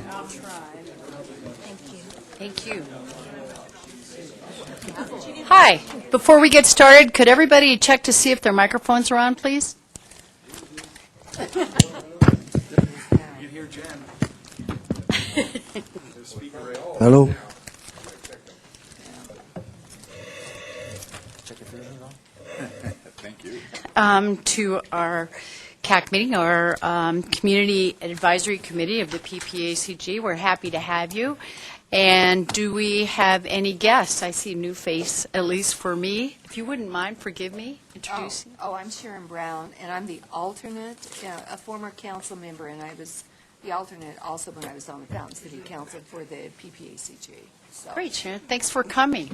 I'll try. Thank you. Hi. Before we get started, could everybody check to see if their microphones are on, please? You hear Jen. Hello. Check if everything's on. Thank you. To our CAC meeting, our Community Advisory Committee of the PPACG. We're happy to have you. And do we have any guests? I see a new face, at least for me. If you wouldn't mind, forgive me, introducing. Oh, I'm Sharon Brown, and I'm the alternate, a former council member, and I was the alternate also when I was on the Fountain City Council for the PPACG. So. Great, Sharon. Thanks for coming.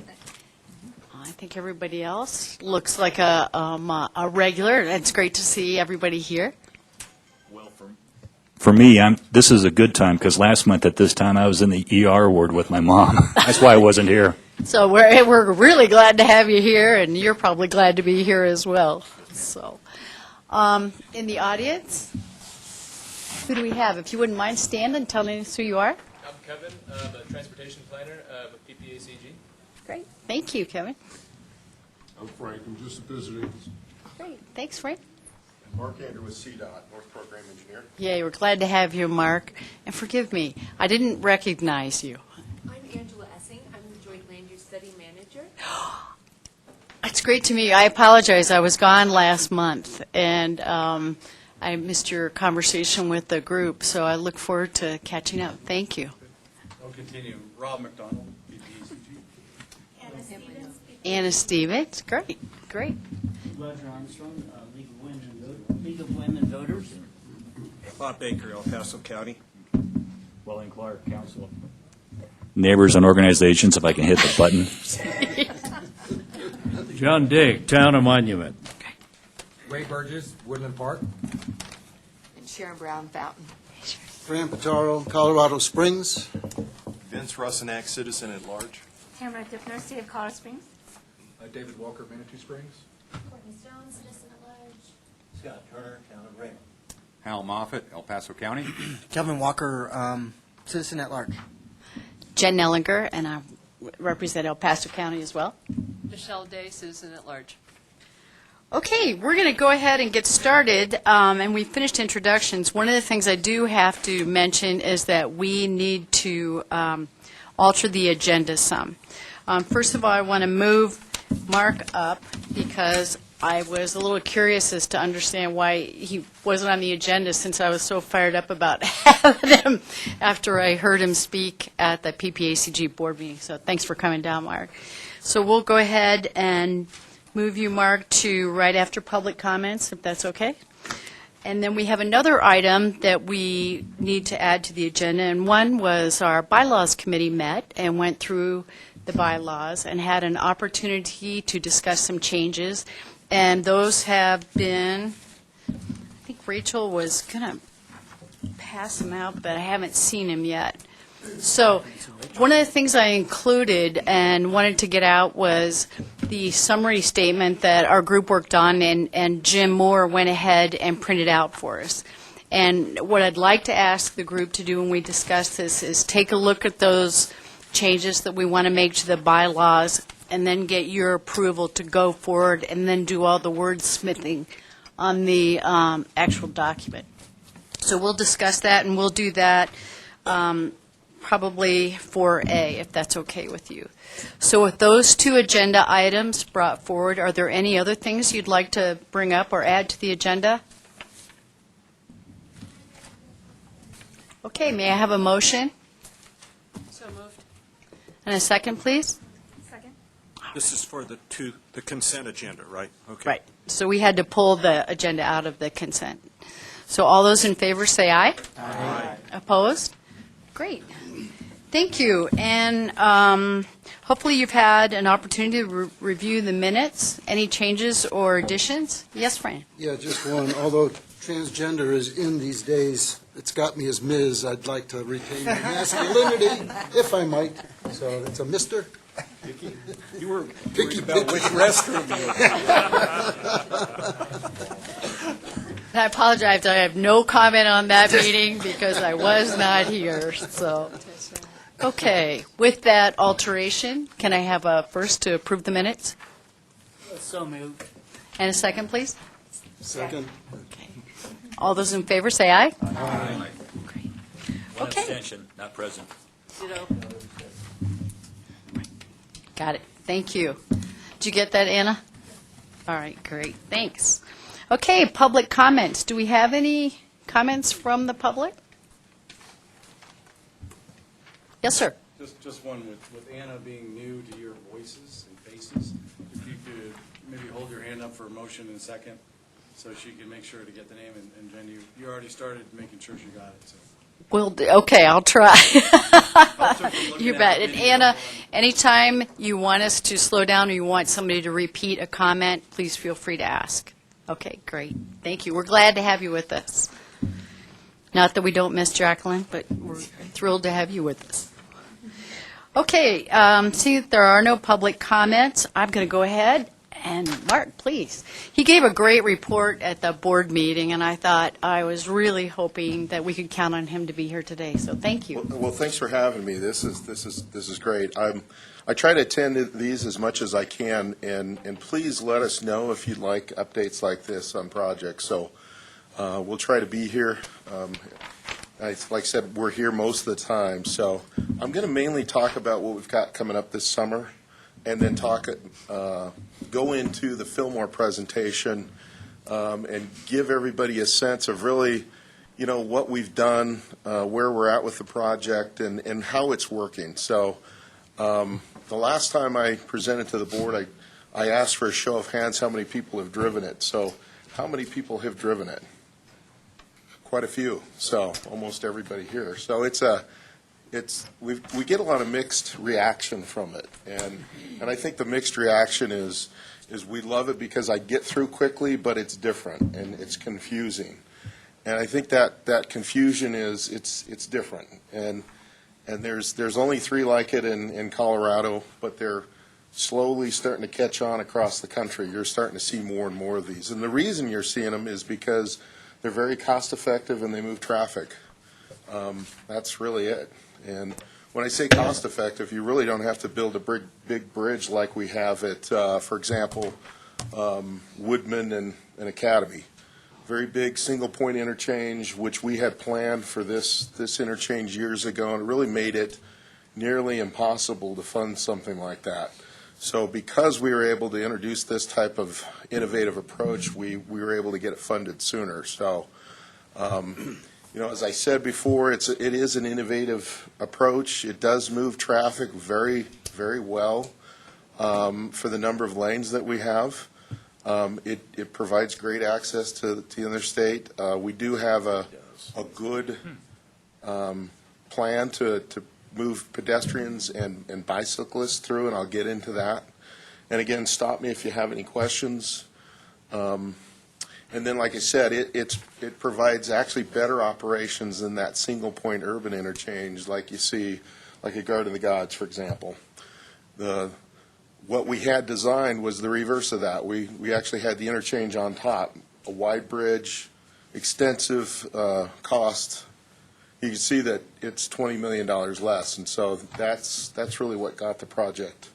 I think everybody else looks like a regular. It's great to see everybody here. Well, for me, this is a good time because last month at this time I was in the ER ward with my mom. That's why I wasn't here. So we're really glad to have you here, and you're probably glad to be here as well. So, in the audience, who do we have? If you wouldn't mind standing and telling us who you are. I'm Kevin, the transportation planner with PPACG. Great. Thank you, Kevin. I'm Frank. I'm just visiting. Great. Thanks, Frank. Mark Andrew with CDOT, North Program Engineer. Yeah, we're glad to have you, Mark. And forgive me, I didn't recognize you. I'm Angela Essing. I'm the Joint Land Use Study Manager. It's great to meet you. I apologize. I was gone last month, and I missed your conversation with the group, so I look forward to catching up. Thank you. I'll continue. Rob McDonald, PPACG. Anna Stevens. Great. Great. Roger Armstrong, League of Women Voters. Bob Baker, El Paso County. Welling Clark, Council. Neighbors and organizations, if I can hit the button. John Dick, Town of Monument. Ray Burgess, Woodland Park. And Sharon Brown, Fountain. Fran Pitaro, Colorado Springs. Vince Russenack, Citizen at Large. Tamara Dippner, City of Colorado Springs. David Walker, Manitou Springs. Courtney Stone, Citizen at Large. Scott Turner, Town of Raymond. Hal Moffett, El Paso County. Kelvin Walker, Citizen at Large. Jen Nellinger, and I represent El Paso County as well. Michelle Day, Citizen at Large. Okay, we're going to go ahead and get started, and we finished introductions. One of the things I do have to mention is that we need to alter the agenda some. First of all, I want to move Mark up because I was a little curious as to understand why he wasn't on the agenda since I was so fired up about having him after I heard him speak at the PPACG board meeting. So thanks for coming down, Mark. So we'll go ahead and move you, Mark, to right after public comments, if that's okay. And then we have another item that we need to add to the agenda, and one was our bylaws committee met and went through the bylaws and had an opportunity to discuss some changes. And those have been, I think Rachel was going to pass them out, but I haven't seen him yet. So one of the things I included and wanted to get out was the summary statement that our group worked on, and Jim Moore went ahead and printed out for us. And what I'd like to ask the group to do when we discuss this is take a look at those changes that we want to make to the bylaws and then get your approval to go forward and then do all the wordsmithing on the actual document. So we'll discuss that, and we'll do that probably 4A, if that's okay with you. So with those two agenda items brought forward, are there any other things you'd like to bring up or add to the agenda? Okay, may I have a motion? So moved. And a second, please? Second. This is for the consent agenda, right? Okay. Right. So we had to pull the agenda out of the consent. So all those in favor say aye. Aye. Opposed? Great. Thank you. And hopefully you've had an opportunity to review the minutes. Any changes or additions? Yes, Fran? Yeah, just one. Although transgender is in these days, it's got me as Ms. I'd like to retain my masculinity, if I might. So it's a Mr. You were Picky worried about which restroom you And I apologize, I have no comment on that meeting because I was not here, so. Okay, with that alteration, can I have a first to approve the minutes? So moved. And a second, please? Second. Okay. All those in favor, say aye. One Okay. abstention, not present. Got it. Thank you. Did you get that, Anna? All right, great. Thanks. Okay, public comments. Do we have any comments from the public? Yes, sir. Just one with Anna being new to your voices and faces. If you could maybe hold your hand up for a motion in a second, so she can make sure to get the name. And Jen, you already started making sure she got it, so. Okay, I'll try. Looking You at bet. the And video. Anna, anytime you want us to slow down or you want somebody to repeat a comment, please feel free to ask. Okay, great. Thank you. We're glad to have you with us. Not that we don't miss Jacqueline, but we're thrilled to have you with us. Okay, see, there are no public comments. I'm going to go ahead and Mark, please. He gave a great report at the board meeting, and I thought I was really hoping that we could count on him to be here today. So thank you. Well, thanks for having me. This is great. I try to attend these as much as I can, and please let us know if you'd like updates like this on projects. So we'll try to be here. Like I said, we're here most of the time. So I'm going to mainly talk about what we've got coming up this summer, and then go into the Fillmore presentation and give everybody a sense of really, what we've done, where we're at with the project, and how it's working. So the last time I presented to the board, I asked for a show of hands how many people have driven it. So how many people have driven it? Quite a few. So almost everybody here. So we get a lot of mixed reaction from it, and I think the mixed reaction is we love it because I get through quickly, but it's different and it's confusing, and I think that confusion is it's different, and there's only 3 like it in Colorado, but they're slowly starting to catch on across the country. You're starting to see more and more of these, and the reason you're seeing them is because they're very cost effective and they move traffic. That's really it. And when I say cost effective, you really don't have to build a big bridge like we have at, for example, Woodman and Academy. Very big single point interchange, which we had planned for this interchange years ago, and it really made it nearly impossible to fund something like that. So because we were able to introduce this type of innovative approach, we were able to get it funded sooner. So as I said before, it is an innovative approach. It does move traffic very, very well for the number of lanes that we have. It provides great access to the interstate. We do have a good plan to move pedestrians and bicyclists through, and I'll get into that. And again, stop me if you have any questions. And then, like I said, it provides actually better operations than that single point urban interchange like you see, like at Garden of the Gods, for example. What we had designed was the reverse of that. We actually had the interchange on top, a wide bridge, extensive cost. You can see that it's $20 million less, and so that's really what got the project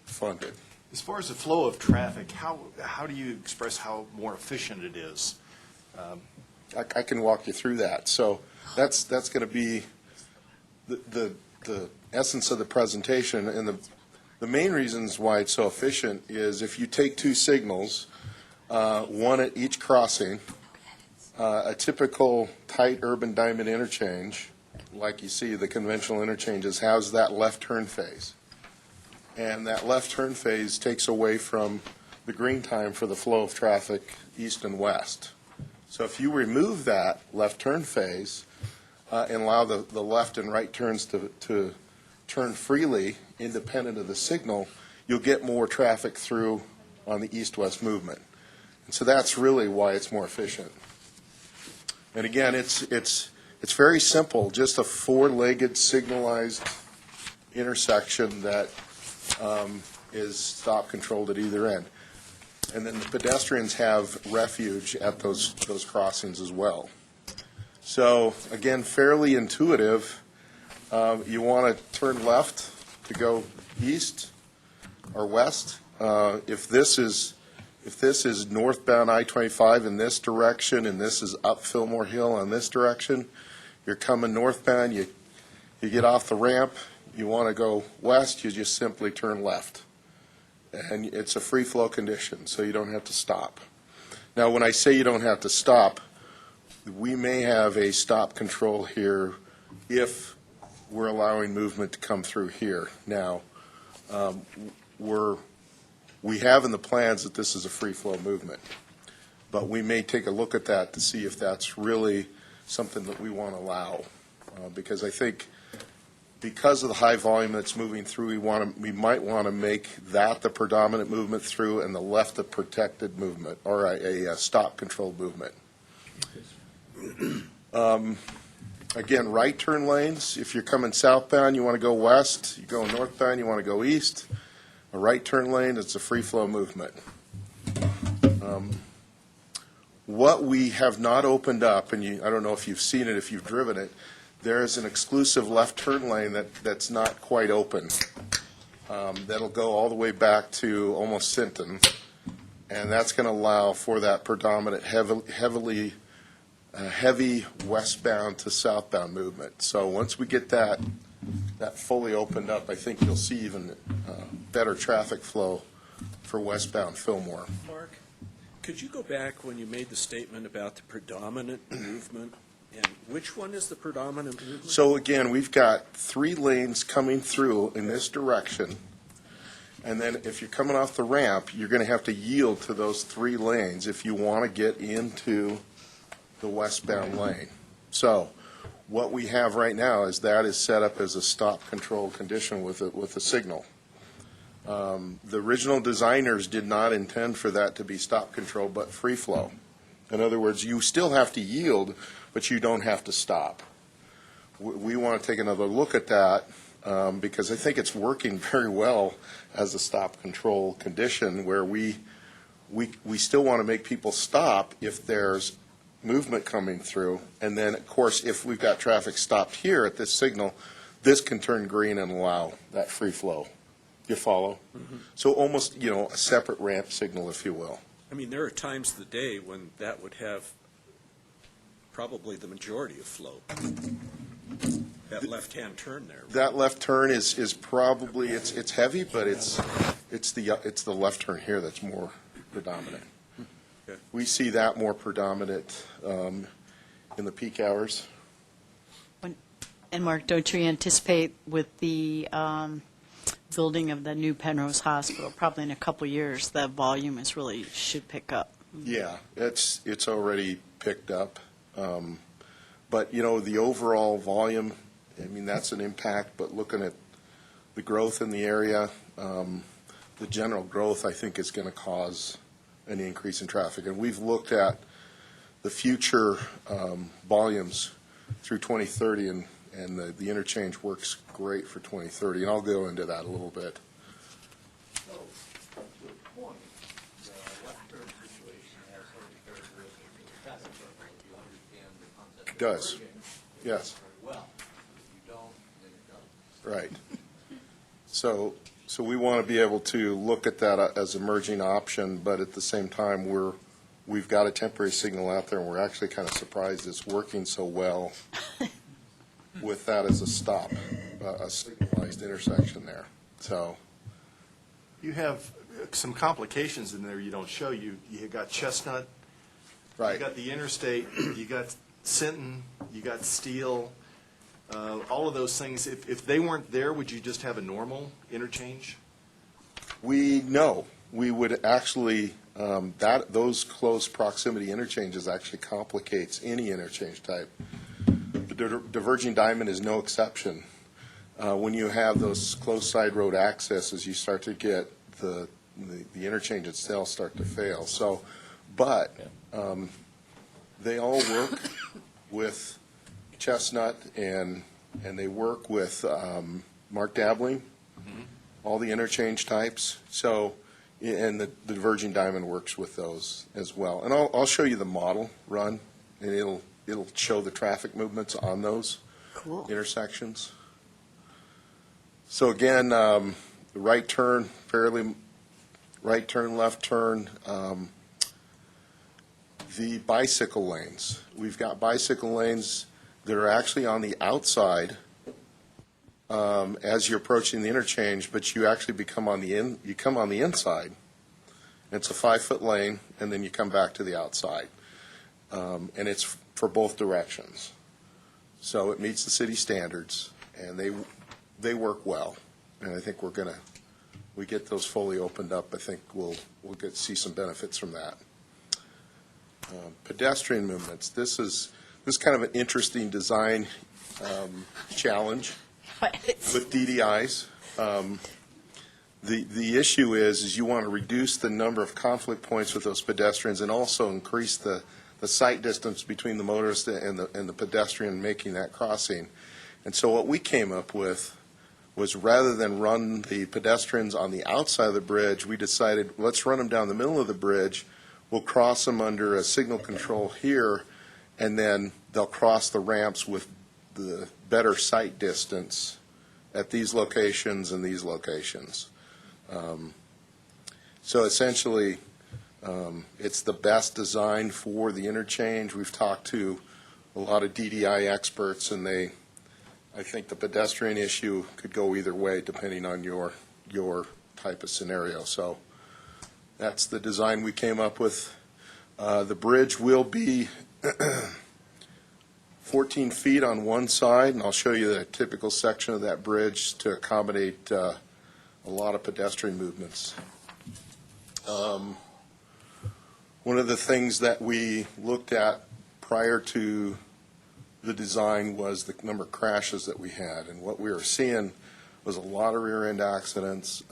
funded. As far as the flow of traffic, how do you express how more efficient it is? I can walk you through that. So that's going to be the essence of the presentation, and the main reasons why it's so efficient is if you take 2 signals, one at each crossing, a typical tight urban diamond interchange, like you see the conventional interchanges, has that left turn phase. And that left turn phase takes away from the green time for the flow of traffic east and west. So if you remove that left turn phase and allow the left and right turns to turn freely, independent of the signal, you'll get more traffic through on the east-west movement. And so that's really why it's more efficient. And again, it's very simple, just a four-legged signalized intersection that is stop controlled at either end. And then the pedestrians have refuge at those crossings as well. So again, fairly intuitive. You want to turn left to go east or west. If this is northbound I-25 in this direction, and this is up Fillmore Hill in this direction, you're coming northbound, you get off the ramp, you want to go west, you just simply turn left. And it's a free flow condition, so you don't have to stop. Now, when I say you don't have to stop, we may have a stop control here if we're allowing movement to come through here. Now, we have in the plans that this is a free flow movement, but we may take a look at that to see if that's really something that we want to allow, because I think because of the high volume that's moving through, we might want to make that the predominant movement through and the left the protected movement, or a stop controlled movement. Again, right turn lanes, if you're coming southbound, you want to go west. You go northbound, you want to go east. A right turn lane, it's a free flow movement. What we have not opened up, and I don't know if you've seen it, if you've driven it, there is an exclusive left turn lane that's not quite open. That'll go all the way back to almost Sinton, and that's going to allow for that predominant heavy westbound to southbound movement. So once we get that fully opened up, I think you'll see even better traffic flow for westbound Fillmore. Mark, could you go back when you made the statement about the predominant movement? And which one is the predominant movement? So again, we've got 3 lanes coming through in this direction. And then if you're coming off the ramp, you're going to have to yield to those 3 lanes if you want to get into the westbound lane. So what we have right now is that is set up as a stop control condition with a signal. The original designers did not intend for that to be stop control, but free flow. In other words, you still have to yield, but you don't have to stop. We want to take another look at that because I think it's working very well as a stop control condition where we still want to make people stop if there's movement coming through. And then, of course, if we've got traffic stopped here at this signal, this can turn green and allow that free flow. You follow? Mm-hmm. So almost, a separate ramp signal, if you will. I mean, there are times of the day when that would have probably the majority of flow. That left-hand turn there. That left turn is probably it's heavy, but it's the left turn here that's more predominant. Okay. We see that more predominant in the peak hours. And Mark, don't you anticipate with the building of the new Penrose Hospital, probably in a couple of years, that volume should pick up? Yeah, it's already picked up. But, the overall volume, I mean, that's an impact, but looking at the growth in the area, the general growth, I think, is going to cause an increase in traffic. And we've looked at the future volumes through 2030, and the interchange works great for 2030. And I'll go into that a little bit. So, to a point, the left turn situation has certain characteristics of the traffic circle. If you understand the concept of Does. merging, it Yes. works very well. If you don't, then it doesn't. Right. So we want to be able to look at that as a merging option, but at the same time, we've got a temporary signal out there, and we're actually kind of surprised it's working so well with that as a stop, a signalized intersection there. So You have some complications in there you don't show. You got Chestnut, right. you got the interstate, you got Sinton, you got Steele. All of those things, if they weren't there, would you just have a normal interchange? We would actually, those close proximity interchanges actually complicates any interchange type. The diverging diamond is no exception. When you have those close side road accesses, you start to get the interchange itself start to fail. So, but they all work. with Chestnut, and they work with Mark Dabbling, all the interchange types. So, and the diverging diamond works with those as well. And I'll show you the model run, and it'll show the traffic movements on those intersections. So again, the right turn, right turn, left turn. The bicycle lanes. We've got bicycle lanes that are actually on the outside as you're approaching the interchange, but you actually come on the inside. It's a 5-foot lane, and then you come back to the outside, and it's for both directions. So it meets the city standards, and they work well. And I think we get those fully opened up. I think we'll see some benefits from that. Pedestrian movements. This is kind of an interesting design challenge with DDIs. The issue is you want to reduce the number of conflict points with those pedestrians and also increase the sight distance between the motorist and the pedestrian making that crossing. And so what we came up with was, rather than run the pedestrians on the outside of the bridge, we decided let's run them down the middle of the bridge. We'll cross them under a signal control here, and then they'll cross the ramps with the better sight distance at these locations and these locations. So essentially, it's the best design for the interchange. We've talked to a lot of DDI experts, and I think the pedestrian issue could go either way depending on your type of scenario. So that's the design we came up with. The bridge will be 14 feet on one side, and I'll show you the typical section of that bridge to accommodate a lot of pedestrian movements. One of the things that we looked at prior to the design was the number of crashes that we had, and what we were seeing was a lot of rear-end accidents,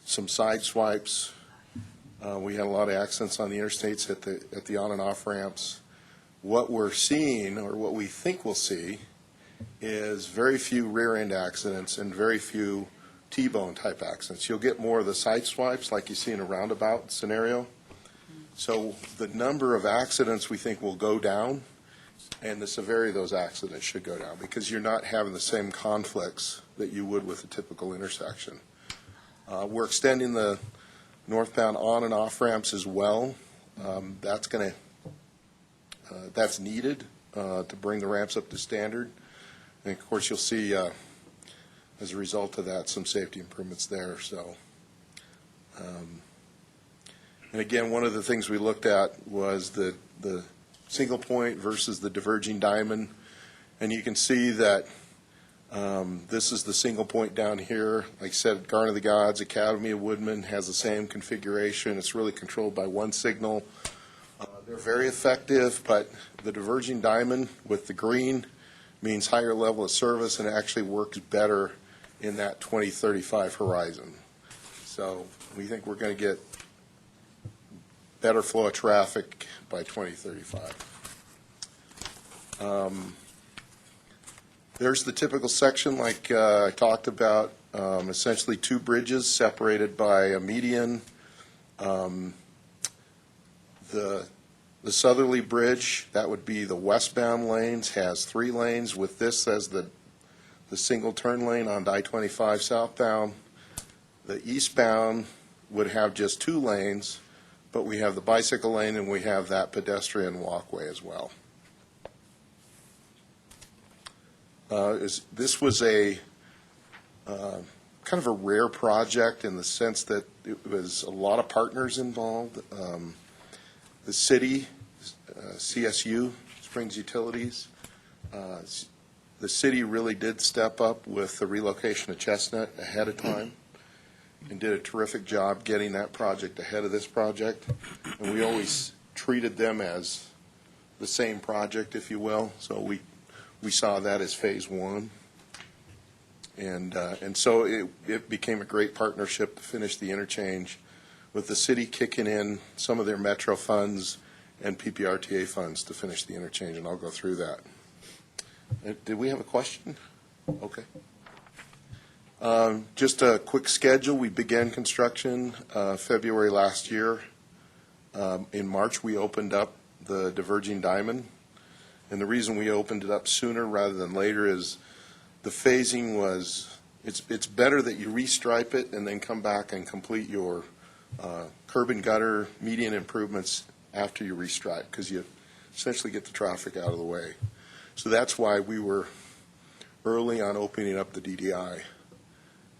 some side swipes. We had a lot of accidents on the interstates at the on and off ramps. What we're seeing, or what we think we'll see, is very few rear-end accidents and very few T-bone type accidents. You'll get more of the side swipes like you see in a roundabout scenario. So the number of accidents we think will go down, and the severity of those accidents should go down, because you're not having the same conflicts that you would with a typical intersection. We're extending the northbound on and off ramps as well. That's needed to bring the ramps up to standard. And of course, you'll see as a result of that some safety improvements there. So, and again, one of the things we looked at was the single point versus the diverging diamond, and you can see that this is the single point down here. Like I said, Garden of the Gods, Academy of Woodmen has the same configuration. It's really controlled by one signal. They're very effective, but the diverging diamond with the green means higher level of service, and it actually works better in that 2035 horizon. So we think we're going to get better flow of traffic by 2035. There's the typical section like I talked about, essentially two bridges separated by a median. The southerly bridge, that would be the westbound lanes, has 3 lanes, with this as the single turn lane on I-25 southbound. The eastbound would have just 2 lanes, but we have the bicycle lane and we have that pedestrian walkway as well. This was a kind of a rare project in the sense that it was a lot of partners involved. The city, CSU, Springs Utilities, the city really did step up with the relocation of Chestnut ahead of time and did a terrific job getting that project ahead of this project. And we always treated them as the same project, if you will. So we saw that as phase 1. And so it became a great partnership to finish the interchange, with the city kicking in some of their metro funds and PPRTA funds to finish the interchange, and I'll go through that. Did we have a question? Okay. Just a quick schedule. We began construction February last year. In March, we opened up the diverging diamond. And the reason we opened it up sooner rather than later is the phasing was, it's better that you restripe it and then come back and complete your curb and gutter median improvements after you restripe, because you essentially get the traffic out of the way. So that's why we were early on opening up the DDI.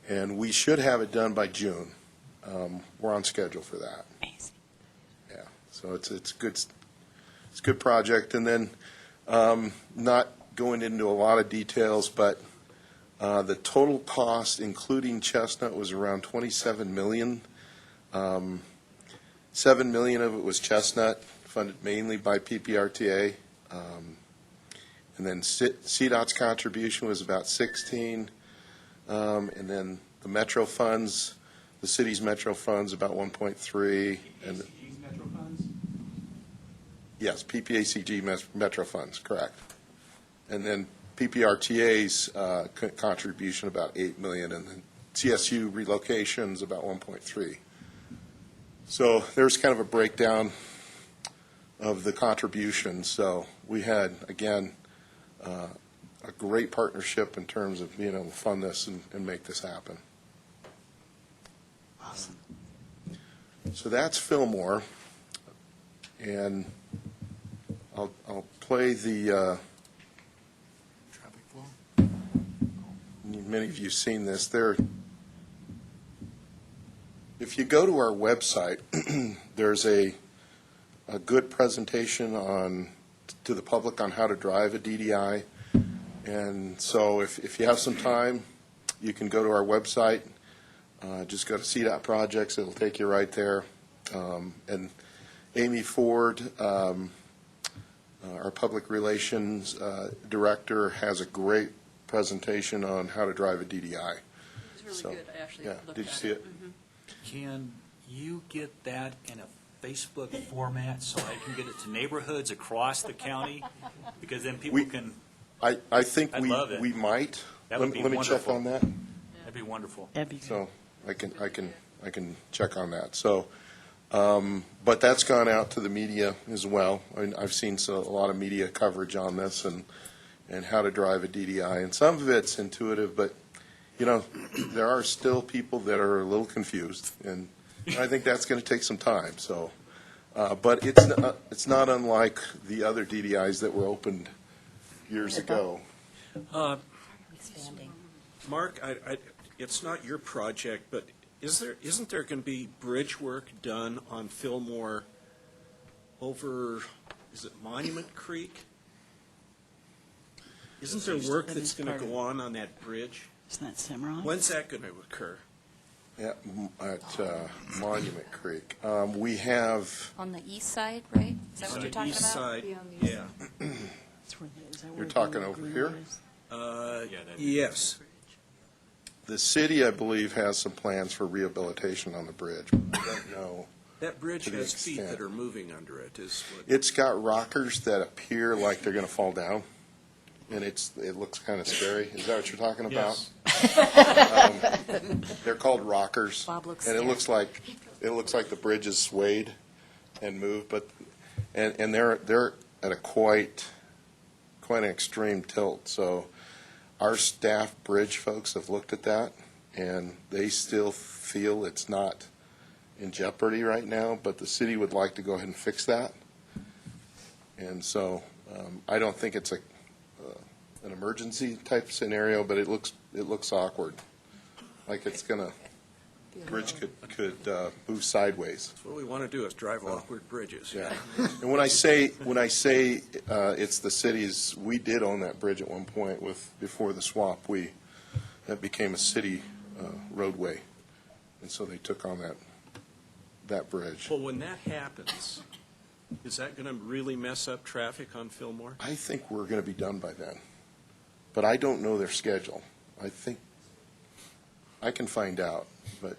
And we should have it done by June. We're on schedule for that. Yeah, so it's good. It's a good project. And then not going into a lot of details, but the total cost, including Chestnut, was around $27 million. $7 million of it was Chestnut, funded mainly by PPRTA. And then CDOT's contribution was about 16. And then the Metro funds, the city's Metro funds, about 1.3. And PPACG's Metro funds? yes, PPACG Metro funds, correct. And then PPRTA's contribution about 8 million, and then CSU relocations about 1.3. So there's kind of a breakdown of the contributions. So we had, again, a great partnership in terms of being able to fund this and make this happen. Awesome. So that's Fillmore, and I'll play the. Traffic flow. Many of you have seen this. If you go to our website, there's a good presentation to the public on how to drive a DDI. And so if you have some time, you can go to our website. Just go to CDOT Projects. It'll take you right there. And Amy Ford, our public relations director, has a great presentation on how to drive a DDI. It's really good. I actually yeah, looked did you at see it? Mhm. Can you get that in a Facebook format so I can get it to neighborhoods across the county? Because then people can, I think I'd love it. we might. That would Let be me check wonderful. on that. that'd be wonderful. That'd be good. So I can check on that. So, but that's gone out to the media as well. I mean, I've seen a lot of media coverage on this and how to drive a DDI, and some of it's intuitive, but there are still people that are a little confused, and I think that's going to take some time. So, but it's not unlike the other DDIs that were opened years ago. Expanding. Mark, it's not your project, but isn't there going to be bridge work done on Fillmore over, is it Monument Creek? Isn't there work that's going to go on that bridge? Isn't that Cimarron? When's that going to occur? Yeah, at Monument Creek. We have, On the east side, right? Is that what On you're the talking east about? side, Be on the east yeah. That's where is that You're where talking the over green here? one is? Yes. the city, I believe, has some plans for rehabilitation on the bridge. I don't know. That bridge To the has feet extent. that are moving under it, is what. It's got rockers that appear like they're going to fall down, and it looks kind of scary. Is that what you're talking about? They're called rockers, Bob looks and it scared. looks like the bridge is swayed and moved, but and they're at a quite an extreme tilt. So our staff bridge folks have looked at that, and they still feel it's not in jeopardy right now, but the city would like to go ahead and fix that. And so I don't think it's an emergency type scenario, but it looks awkward, like it's gonna bridge could move sideways. What we want to do is drive awkward bridges. Yeah. And when I say it's the city's, we did own that bridge at one point before the swap. That became a city roadway, and so they took on that bridge. Well, when that happens, is that going to really mess up traffic on Fillmore? I think we're going to be done by then, but I don't know their schedule. I think I can find out, but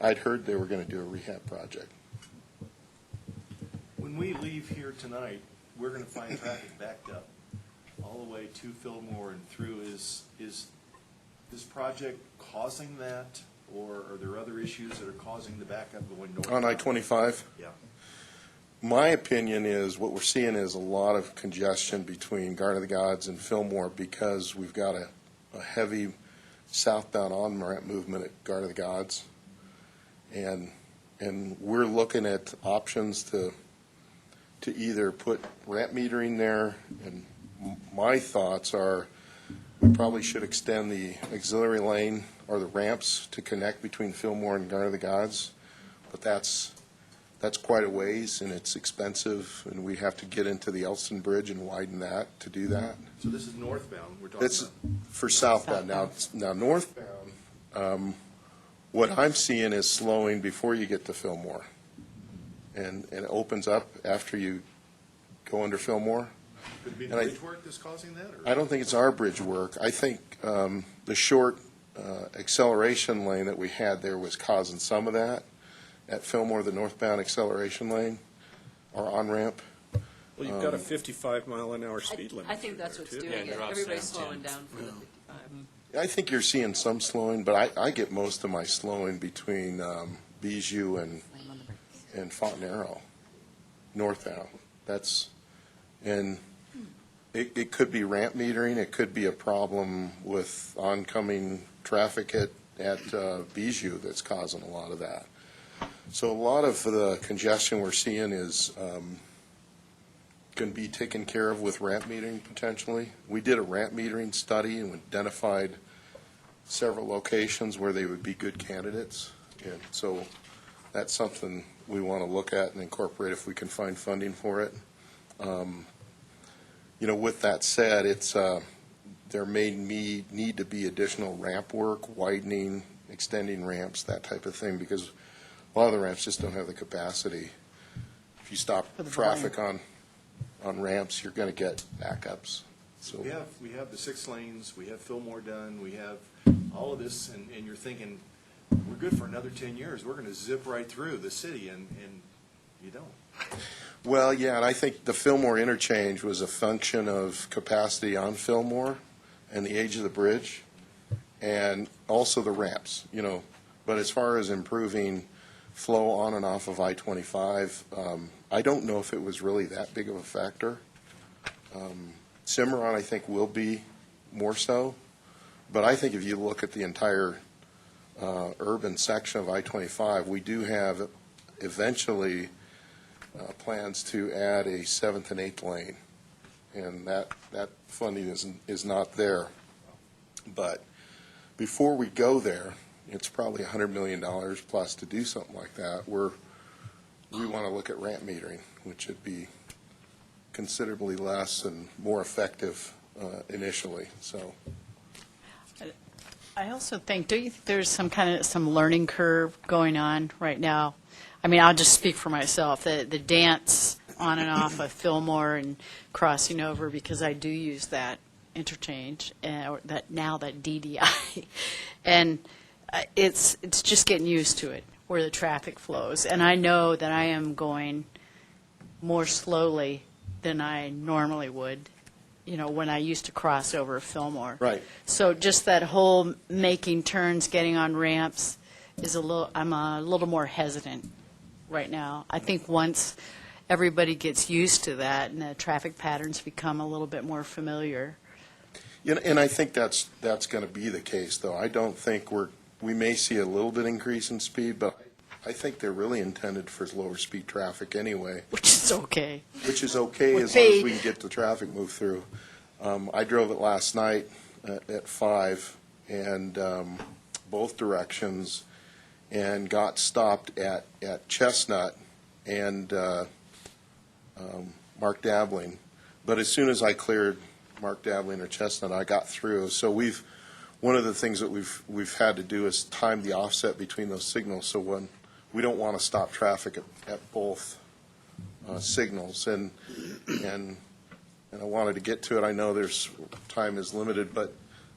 I'd heard they were going to do a rehab project. When when we leave here tonight, we're gonna find traffic backed up all the way to Fillmore and through. Is this project causing that, or are there other issues that are causing the backup going north? On I-25? Yeah. My opinion is what we're seeing is a lot of congestion between Garden of the Gods and Fillmore because we've got a heavy southbound on-ramp movement at Garden of the Gods. And we're looking at options to either put ramp metering there, and my thoughts are we probably should extend the auxiliary lane or the ramps to connect between Fillmore and Garden of the Gods, but that's quite a ways, and it's expensive, and we have to get into the Elston Bridge and widen that to do that. So this is northbound we're talking That's about? for southbound. Now northbound, what I'm seeing is slowing before you get to Fillmore, and it opens up after you go under Fillmore. Could it be the And bridge work that's causing that? Or? I don't think it's our bridge work. I think the short acceleration lane that we had there was causing some of that. At Fillmore, the northbound acceleration lane, or on-ramp. Well, you've got a 55-mile-an-hour speed limit. I think that's through what's there, too. doing Yeah, it. it drops Everybody's down slowing 10. down for the 55. I think you're seeing some slowing, but I get most of my slowing between Bijou and Fontanero, northbound. And it could be ramp metering, it could be a problem with oncoming traffic at Bijou that's causing a lot of that. So a lot of the congestion we're seeing is can be taken care of with ramp metering potentially. We did a ramp metering study and identified several locations where they would be good candidates. And so that's something we want to look at and incorporate if we can find funding for it. With that said, there may need to be additional ramp work, widening, extending ramps, that type of thing, because a lot of the ramps just don't have the capacity. If you stop traffic on ramps, you're going to get backups. So We have the 6 lanes, we have Fillmore done, we have all of this, and you're thinking, we're good for another 10 years. We're going to zip right through the city, and you don't. Well, yeah, and I think the Fillmore interchange was a function of capacity on Fillmore and the age of the bridge, and also the ramps, But as far as improving flow on and off of I-25, I don't know if it was really that big of a factor. Cimarron, I think, will be more so, but I think if you look at the entire urban section of I-25, we do have eventually plans to add a 7th and 8th lane, and that funding is not there. But before we go there, it's probably $100 million plus to do something like that. We want to look at ramp metering, which would be considerably less and more effective initially. So. I also think, do you think there's some learning curve going on right now? I mean, I'll just speak for myself. The dance on and off of Fillmore and crossing over, because I do use that interchange, or that DDI, and it's just getting used to it, where the traffic flows. And I know that I am going more slowly than I normally would, when I used to cross over Fillmore. Right. So just that whole making turns, getting on ramps I'm a little more hesitant right now. I think once everybody gets used to that and the traffic patterns become a little bit more familiar. And I think that's going to be the case, though. I don't think we may see a little bit increase in speed, but I think they're really intended for lower speed traffic anyway. Which is okay. Which is okay as long as we can get the traffic moved through. I drove it last night at 5 and both directions, and got stopped at Chestnut and Mark Dabbling. But as soon as I cleared Mark Dabbling or Chestnut, I got through. So one of the things that we've had to do is time the offset between those signals. So when we don't want to stop traffic at both signals, and I wanted to get to it. I know time is limited, but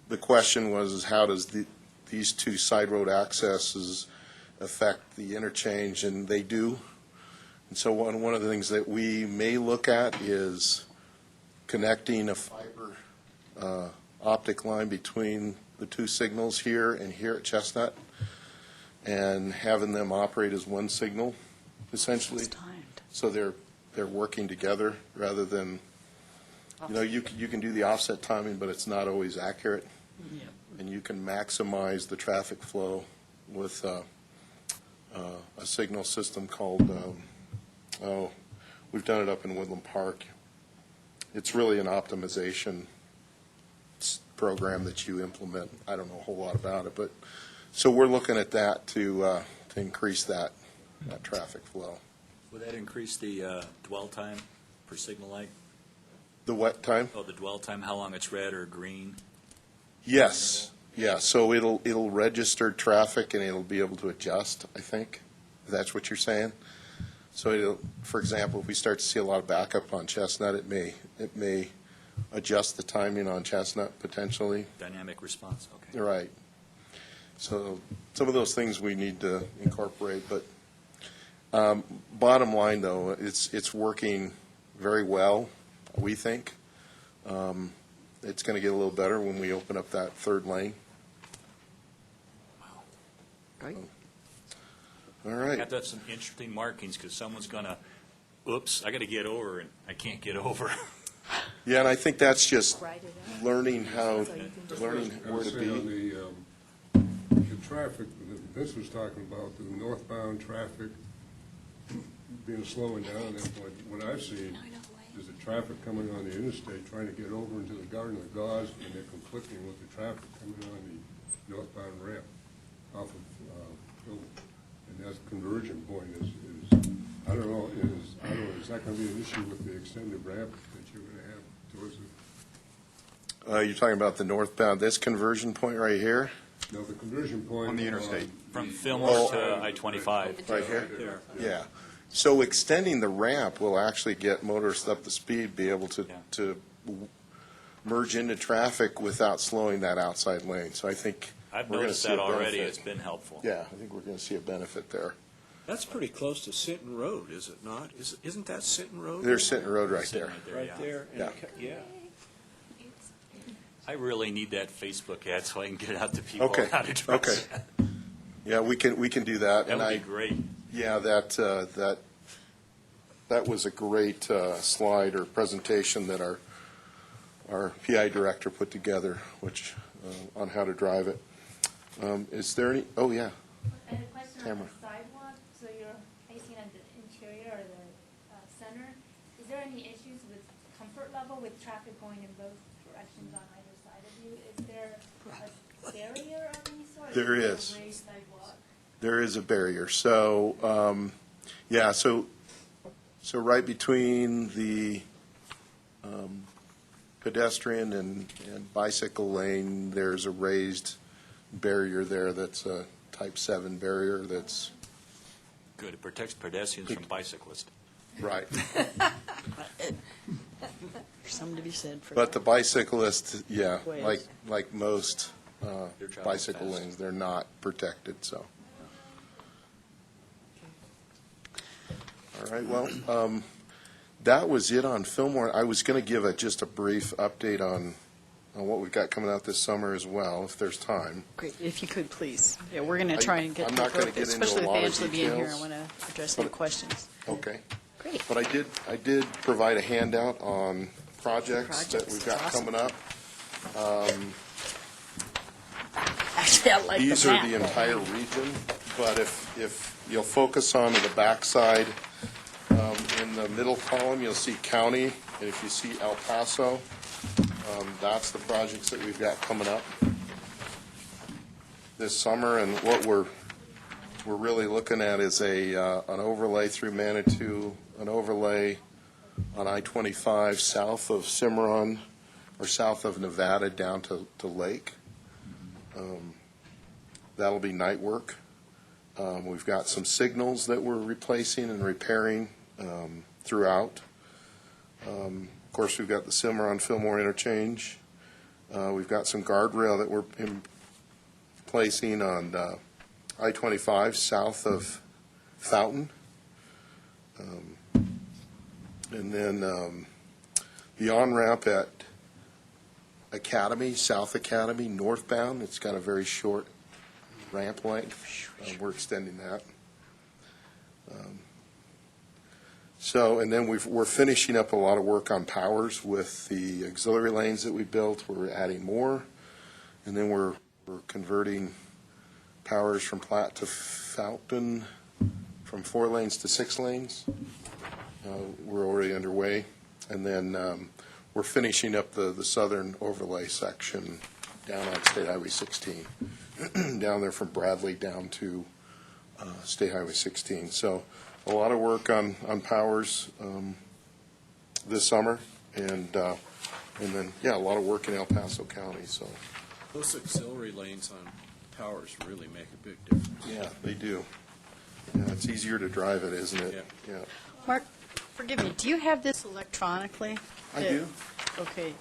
the question was how does these two side road accesses affect the interchange, and they do. And so one of the things that we may look at is connecting a fiber optic line between the two signals here and here at Chestnut, and having them operate as one signal, essentially. So they're working together rather than, you can do the offset timing, but it's not always accurate. And you can maximize the traffic flow with a signal system called, we've done it up in Woodland Park. It's really an optimization program that you implement. I don't know a whole lot about it, but so we're looking at that to increase that traffic flow. Would that increase the dwell time per signal light? The what time? Oh, the dwell time, how long it's red or green? Yes, yeah. So it'll register traffic and it'll be able to adjust, I think, if that's what you're saying. So for example, if we start to see a lot of backup on Chestnut, it may adjust the timing on Chestnut potentially. Dynamic response, okay. Right. So some of those things we need to incorporate, but bottom line though, it's working very well, we think. It's going to get a little better when we open up that third lane. Great. All right. Have to have some interesting markings because someone's going to, oops, I got to get over and I can't get over. Yeah, and I think that's just Write it out. learning where to be. The traffic, this was talking about the northbound traffic being slowing down, and what I've seen is the traffic coming on the interstate trying to get over into the Garden of Gauze, and they're conflicting with the traffic coming on the northbound ramp off of Philmore. And that conversion point is I don't know, is that going to be an issue with the extended ramp that you're going to have towards it? You're talking about the northbound, this conversion point right here? No, the conversion point. On the interstate. From Fillmore to I-25. Right here? Yeah. So extending the ramp will actually get motorists up to speed, be able to merge into traffic without slowing that outside lane. So I think I've we're going to noticed see that a already. benefit. It's been helpful. Yeah, I think we're going to see a benefit there. That's pretty close to Sinton Road, is it not? Isn't that Sinton Road? There's Sinton Road right Sitting there. Right yeah. there? and Yeah. Yeah. I really need that Facebook ad so I can get it out to people Okay, how to address okay. it. Yeah, we can do that. That And would be great. Yeah, that was a great slide or presentation that our PI director put together, which on how to drive it. Is there any? Oh yeah. And a question Tamara. on the sidewalk, so you're facing at the interior or the center. Is there any issues with comfort level with traffic going in both directions on either side of you? Is there a barrier of any sort? There or is. a raised sidewalk? There is a barrier. So, yeah, so right between the pedestrian and bicycle lane, there's a raised barrier there that's a type 7 barrier that's, Good. It protects pedestrians from bicyclists. right. There's something to be said for But that. the bicyclist, yeah, Ways. like most They're traveling bicycle fast. lanes, they're not protected, so. All right, well, that was it on Fillmore. I was going to give just a brief update on what we've got coming out this summer as well, if there's time. Great, if you could, please. Yeah, we're going to try and get, I'm not gonna get into especially a with lot of Angela being here, I details. want to address any questions. Okay. Great. But I did provide a handout on projects that Projects, we've got awesome. coming up. Actually, I like the These are map. the entire region, but if you'll focus on the backside, in the middle column, you'll see county, and if you see El Paso, that's the projects that we've got coming up this summer, and what we're really looking at is an overlay through Manitou, an overlay on I-25 south of Cimarron, or south of Nevada down to Lake. That'll be night work. We've got some signals that we're replacing and repairing throughout. Of course, we've got the Cimarron-Fillmore interchange. We've got some guardrail that we're placing on I-25 south of Fountain. And then the on-ramp at Academy, South Academy, northbound, it's got a very short ramp length. We're extending that. So, and then we're finishing up a lot of work on Powers with the auxiliary lanes that we built. We're adding more. And then we're converting Powers from Platte to Fountain from 4 lanes to 6 lanes. We're already underway. And then we're finishing up the southern overlay section down on State Highway 16, down there from Bradley down to State Highway 16. So a lot of work on Powers this summer, and then, yeah, a lot of work in El Paso County. So Those auxiliary lanes on Powers really make a big difference. yeah, they do. Yeah, it's easier to drive it, isn't it? Yeah. Mark, forgive me, do you have this electronically? I do. Okay.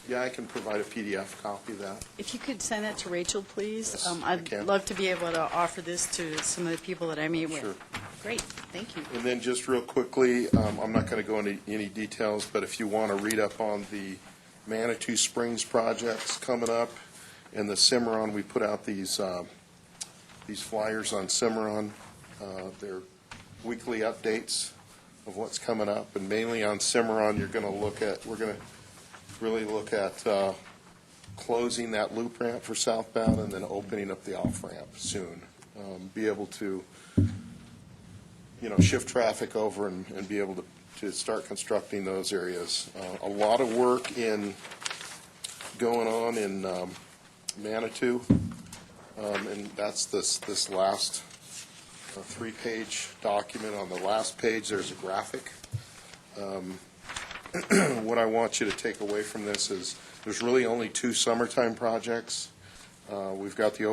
Yeah, I can provide a PDF copy of that. If you could send that to Rachel, please. Yes, I I'd can. love to be able to offer this to some of the people that I meet with. Sure. Great, thank you. And then just real quickly, I'm not going to go into any details, but if you want to read up on the Manitou Springs projects coming up and the Cimarron, we put out these flyers on Cimarron. They're weekly updates of what's coming up, and mainly on Cimarron, we're going to really look at closing that loop ramp for southbound and then opening up the off-ramp soon. Be able to shift traffic over and be able to start constructing those areas. A lot of work going on in Manitou, and that's this last 3-page document. On the last page, there's a graphic. What I want you to take away from this is there's really only 2 summertime projects. We've got the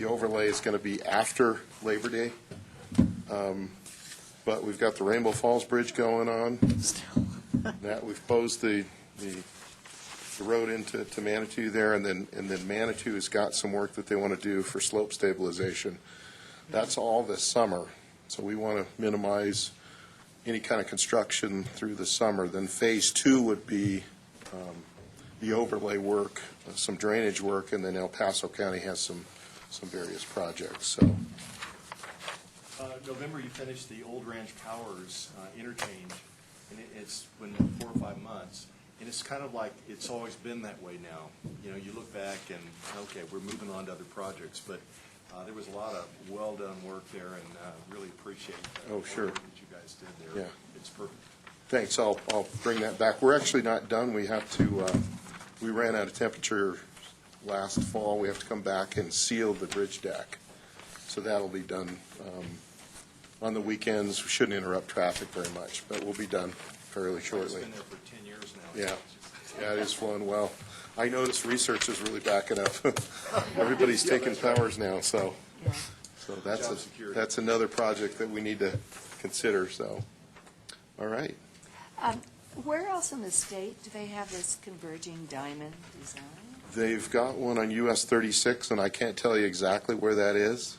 overlay is going to be after Labor Day. But we've got the Rainbow Falls Bridge going on. That we've closed the road into Manitou there, and then Manitou has got some work that they want to do for slope stabilization. That's all this summer, so we want to minimize any kind of construction through the summer. Then phase 2 would be the overlay work, some drainage work, and then El Paso County has some various projects. So. November, you finished the Old Ranch Powers interchange, and it's been 4 or 5 months, and it's kind of like it's always been that way now. You look back and, okay, we're moving on to other projects, but there was a lot of well-done work there, and really appreciate Sure. what you guys did there. Yeah. It's perfect. Thanks. I'll bring that back. We're actually not done. We have to. We ran out of temperature last fall. We have to come back and seal the bridge deck, so that'll be done on the weekends. We shouldn't interrupt traffic very much, but we'll be done fairly shortly. It's been there for 10 years now. Yeah, it is flowing well. I noticed research is really backing up. Everybody's taking Powers now, so that's another project that we need to consider. So, all right. Where else in the state do they have this converging diamond design? They've got one on US 36, and I can't tell you exactly where that is.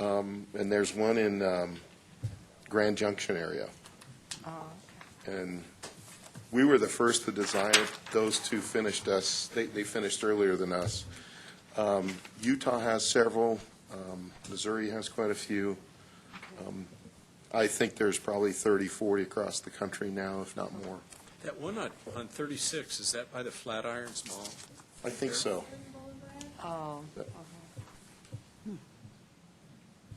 Okay. And there's one in Grand Junction area. Oh, okay. And we were the first to design it. Those two finished us. They finished earlier than us. Utah has several. Missouri has quite a few. I think there's probably 30, 40 across the country now, if not more. That one on 36, is that by the Flatirons Mall? I think so. Oh,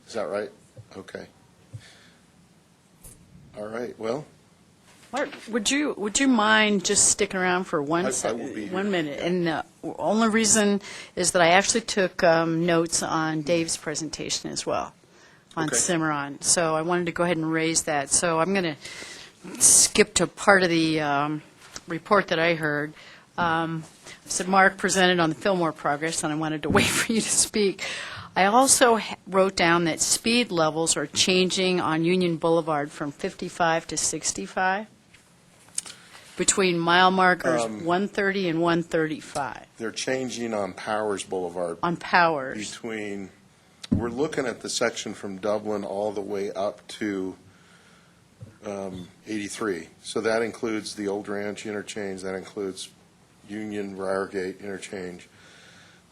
Is that right? Okay. All right. Well, Mark, would you mind just sticking around for I will be here. 1 minute? And the only reason is that I actually took notes on Dave's presentation as well on Okay. Cimarron. So I wanted to go ahead and raise that. So I'm going to skip to part of the report that I heard. So Mark presented on the Fillmore progress, and I wanted to wait for you to speak. I also wrote down that speed levels are changing on Union Boulevard from 55 to 65 between mile markers 130 and 135 they're changing on Powers Boulevard. on Powers. We're looking at the section from Dublin all the way up to 83. So that includes the Old Ranch interchange, that includes Union Briargate interchange.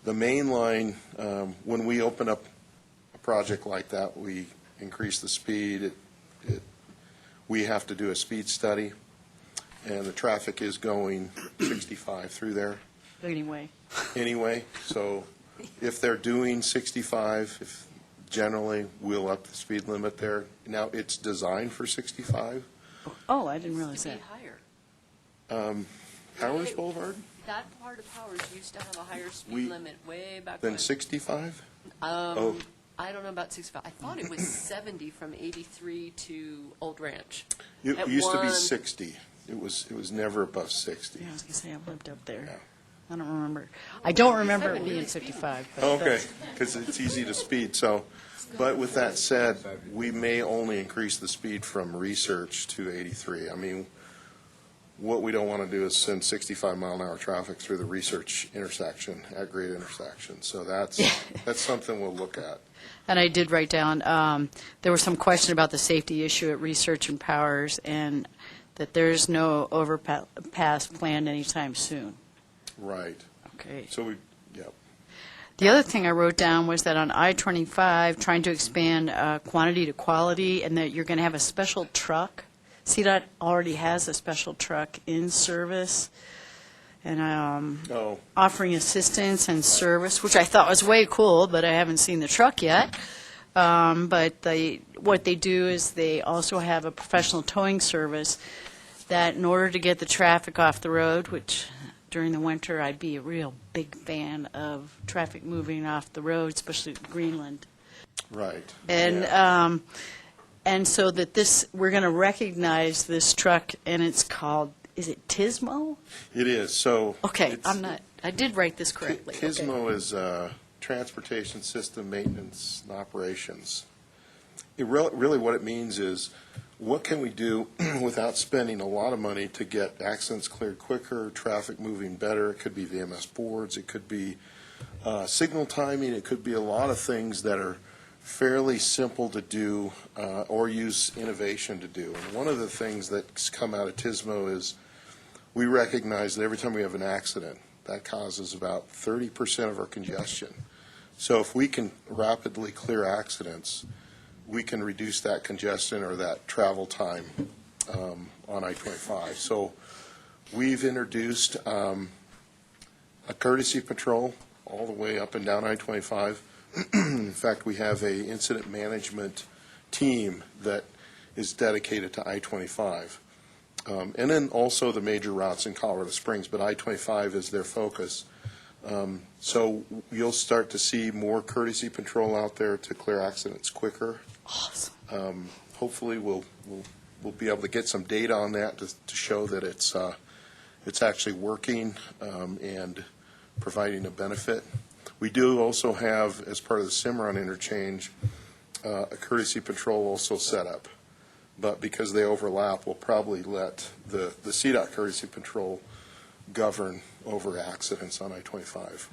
The main line, when we open up a project like that, we increase the speed. We have to do a speed study, and the traffic is going 65 through there Anyway, so if they're doing 65, generally, we'll up the speed limit there. Now, it's designed for 65. oh, I didn't realize To that. be higher. Powers Boulevard, That part of Powers used to have a higher speed We- limit way back then when. 65? Oh. I don't know about 65. I thought it was 70 from 83 to Old Ranch. It At used to be one- 60. It was never above 60. Yeah, I was going to say, I've lived up Yeah. there. I don't remember. I don't remember it being 55. but Okay, that's- because it's easy to speed, so, but with that said, we may only increase the speed from Research to 83. I mean, what we don't want to do is send 65-mile-an-hour traffic through the Research intersection, at grade intersection, so that's something we'll look at. And I did write down, there was some question about the safety issue at Research and Powers, and that there's no overpass planned anytime soon. Right, Okay. so yep. The other thing I wrote down was that on I-25, trying to expand quantity to quality, and that you're going to have a special truck. CDOT already has a special truck in service, and Oh, offering assistance and service, which I thought was way cool, but I haven't seen the truck yet. But what they do is they also have a professional towing service that in order to get the traffic off the road, which during the winter I'd be a real big fan of traffic moving off the road, especially Greenland. right. And Yeah. and so that we're going to recognize this truck, and it's called, is it Tismo? It is, so. Okay, I did write this correctly. Okay. TSMO is Transportation System Maintenance and Operations. Really what it means is, what can we do without spending a lot of money to get accidents cleared quicker, traffic moving better? It could be VMS boards, it could be signal timing, it could be a lot of things that are fairly simple to do or use innovation to do. And one of the things that's come out of TSMO is we recognize that every time we have an accident, that causes about 30% of our congestion. So if we can rapidly clear accidents, we can reduce that congestion or that travel time on I-25. So we've introduced a courtesy patrol all the way up and down I-25. In fact, we have a incident management team that is dedicated to I-25. And then also the major routes in Colorado Springs, but I-25 is their focus. So you'll start to see more courtesy patrol out there to clear accidents quicker. Awesome. Hopefully, we'll be able to get some data on that to show that it's actually working and providing a benefit. We do also have, as part of the Cimarron interchange, a courtesy patrol also set up. But because they overlap, we'll probably let the CDOT courtesy patrol govern over accidents on I-25.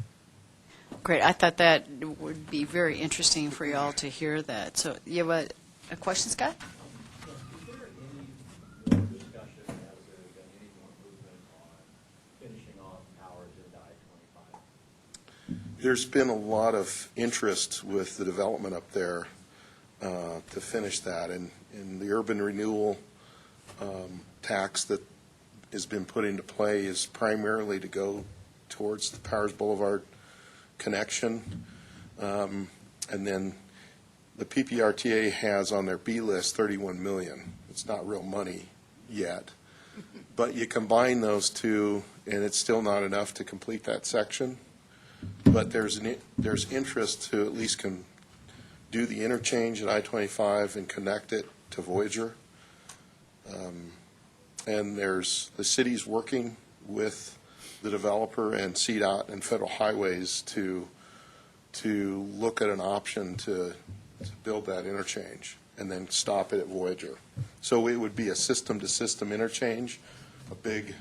Great. I thought that would be very interesting for you all to hear that. So you have a question, Scott? Is there any more discussion, has there been any more movement on finishing off Powers into I-25? There's been a lot of interest with the development up there to finish that. And the urban renewal tax that has been put into play is primarily to go towards the Powers Boulevard connection. And then the PPRTA has on their B list 31 million. It's not real money yet. But you combine those two, and it's still not enough to complete that section. But there's interest to at least do the interchange at I-25 and connect it to Voyager. And the city's working with the developer and CDOT and Federal Highways to look at an option to build that interchange and then stop it at Voyager. So it would be a system-to-system interchange, a big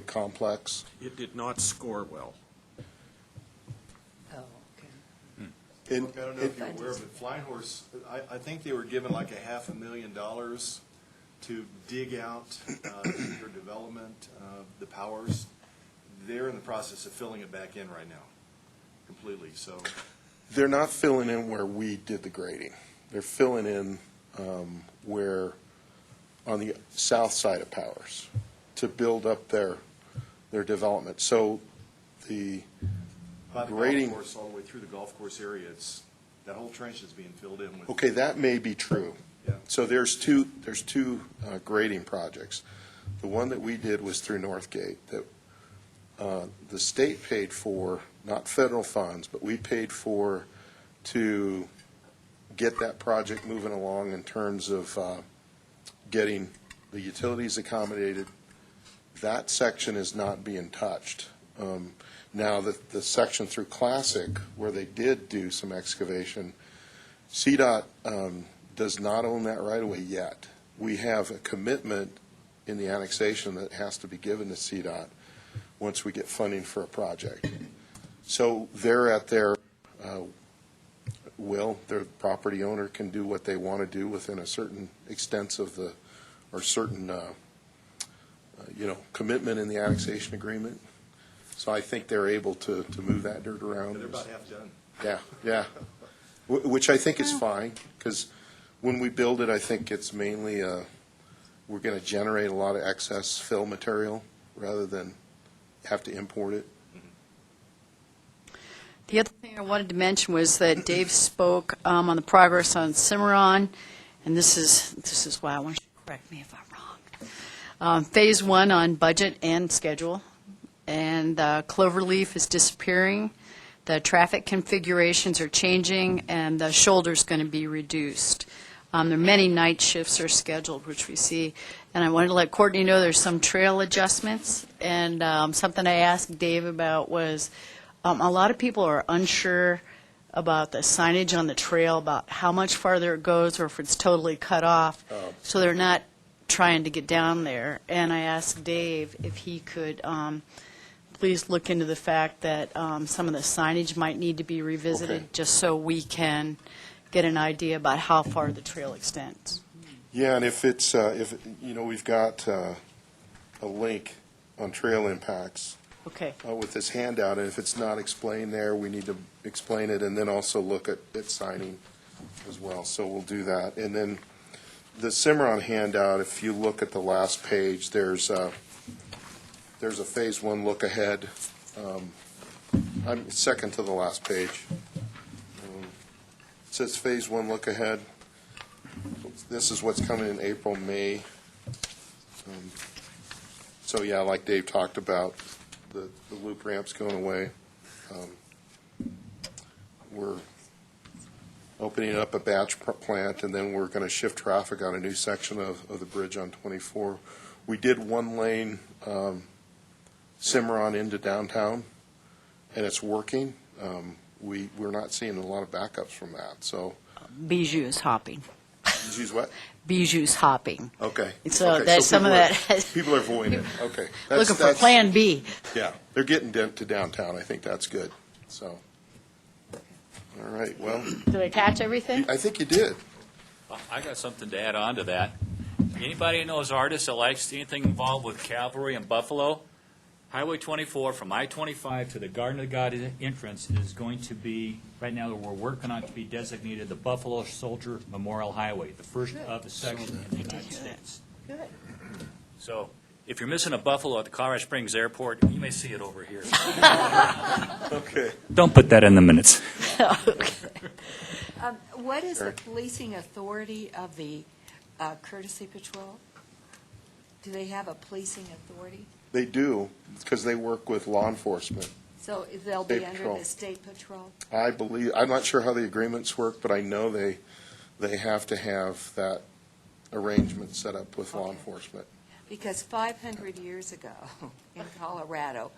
complex. It did not score well. Oh, okay. And Look, I don't know if you're aware of it, Flying Horse, I think they were given like $500,000 to dig out your development, the powers. They're in the process of filling it back in right now, completely, so. They're not filling in where we did the grading. They're filling in where, on the south side of Powers, to build up their development. So the By the grading. golf course, all the way through the golf course area, that whole trench is being filled in with. Okay, that may be true. Yeah. So there's two grading projects. The one that we did was through Northgate that the state paid for, not federal funds, but we paid for to get that project moving along in terms of getting the utilities accommodated. That section is not being touched. Now, the section through Classic, where they did do some excavation, CDOT does not own that right away yet. We have a commitment in the annexation that has to be given to CDOT once we get funding for a project. So they're at their will. Their property owner can do what they want to do within a certain extent of the, or certain, commitment in the annexation agreement. So I think they're able to move that dirt around. They're about half done. Yeah. Which I think is fine, because when we build it, I think it's mainly, we're going to generate a lot of excess fill material rather than have to import it. The other thing I wanted to mention was that Dave spoke on the progress on Cimarron, and this is why I want you to correct me if I'm wrong. Phase 1 on budget and schedule, and Cloverleaf is disappearing. The traffic configurations are changing, and the shoulder's going to be reduced. There are many night shifts are scheduled, which we see. And I wanted to let Courtney know there's some trail adjustments, and something I asked Dave about was a lot of people are unsure about the signage on the trail, about how much farther it goes or if it's totally cut off. So they're not trying to get down there. And I asked Dave if he could please look into the fact that some of the signage might need to be revisited, Okay. just so we can get an idea about how far the trail extends. Yeah, and if it's, we've got a link on trail impacts Okay. with this handout, and if it's not explained there, we need to explain it and then also look at signing as well. So we'll do that. And then the Cimarron handout, if you look at the last page, there's a Phase 1 look ahead. I'm second to the last page. It says Phase 1 look ahead. This is what's coming in April, May. So yeah, like Dave talked about, the loop ramp's going away. We're opening up a batch plant, and then we're going to shift traffic on a new section of the bridge on 24. We did one lane Cimarron into downtown, and it's working. We're not seeing a lot of backups from that. So Bijou's hopping. use what? Bijou's hopping. Okay. So Okay, that's some of that. People are avoiding it. Okay. Looking for Plan B. Yeah, they're getting to downtown. I think that's good. So, all right. Well, Did I catch everything? I think you did. I got something to add on to that. Anybody who knows artists that likes anything involved with cavalry and Buffalo, Highway 24 from I-25 to the Garden of God entrance is going to be, right now we're working on it to be designated the Buffalo Soldier Memorial Highway, the first of the section in the United States. Good. So if you're missing a Buffalo at the Colorado Springs Airport, you may see it over here. Okay. Don't put that in the minutes. What is the policing authority of the courtesy patrol? Do they have a policing authority? They do, because they work with law enforcement. So they'll be State under patrol. the state patrol? I believe, I'm not sure how the agreements work, but I know they have to have that arrangement set up with law enforcement. Because 500 years ago in Colorado,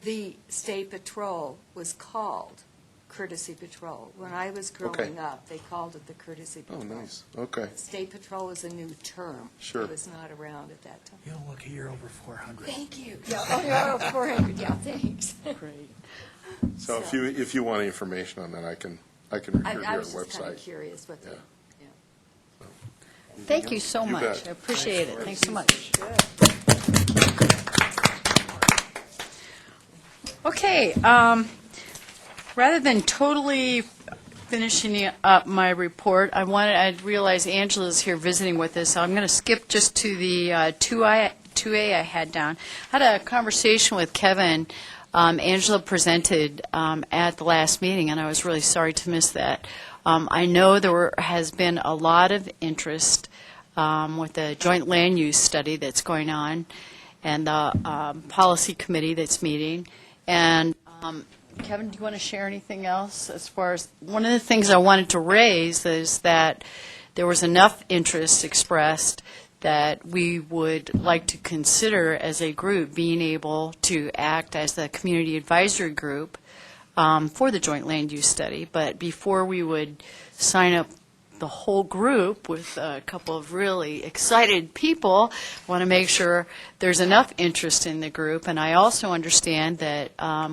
the state patrol was called courtesy patrol. When I was growing up, they called it the courtesy Oh, patrol. nice. Okay. State patrol is a new term. Sure. It was not around at that time. You'll look here over 400. Thank you. Yeah, oh, yeah, 400, yeah, thanks. Great. So if you want any information on that, I can refer you to I our was just kind of website. curious what the, Yeah. yeah. Thank you so You much. bet. I appreciate it. Thanks so much. Okay, rather than totally finishing up my report, I realize Angela's here visiting with us, so I'm going to skip just to the 2A I had down. I had a conversation with Kevin. Angela presented at the last meeting, and I was really sorry to miss that. I know there has been a lot of interest with the joint land use study that's going on and the policy committee that's meeting. And Kevin, do you want to share anything else as far as, one of the things I wanted to raise is that there was enough interest expressed that we would like to consider as a group being able to act as the community advisory group for the joint land use study. But before we would sign up the whole group with a couple of really excited people, want to make sure there's enough interest in the group. And I also understand that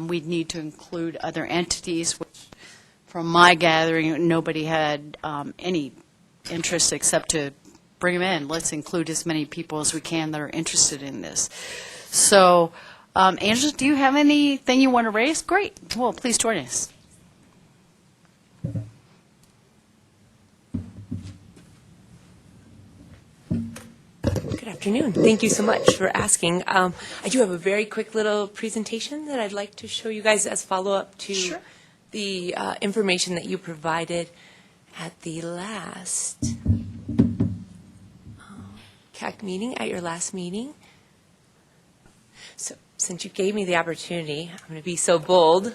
we'd need to include other entities, which from my gathering, nobody had any interest except to bring them in. Let's include as many people as we can that are interested in this. So, Angela, do you have anything you want to raise? Great. Well, please join us. Good afternoon. Thank you so much for asking. I do have a very quick little presentation that I'd like to show you guys as follow-up to the information that you provided at the last CAC meeting, at your last meeting. So since you gave me the opportunity, I'm going to be so bold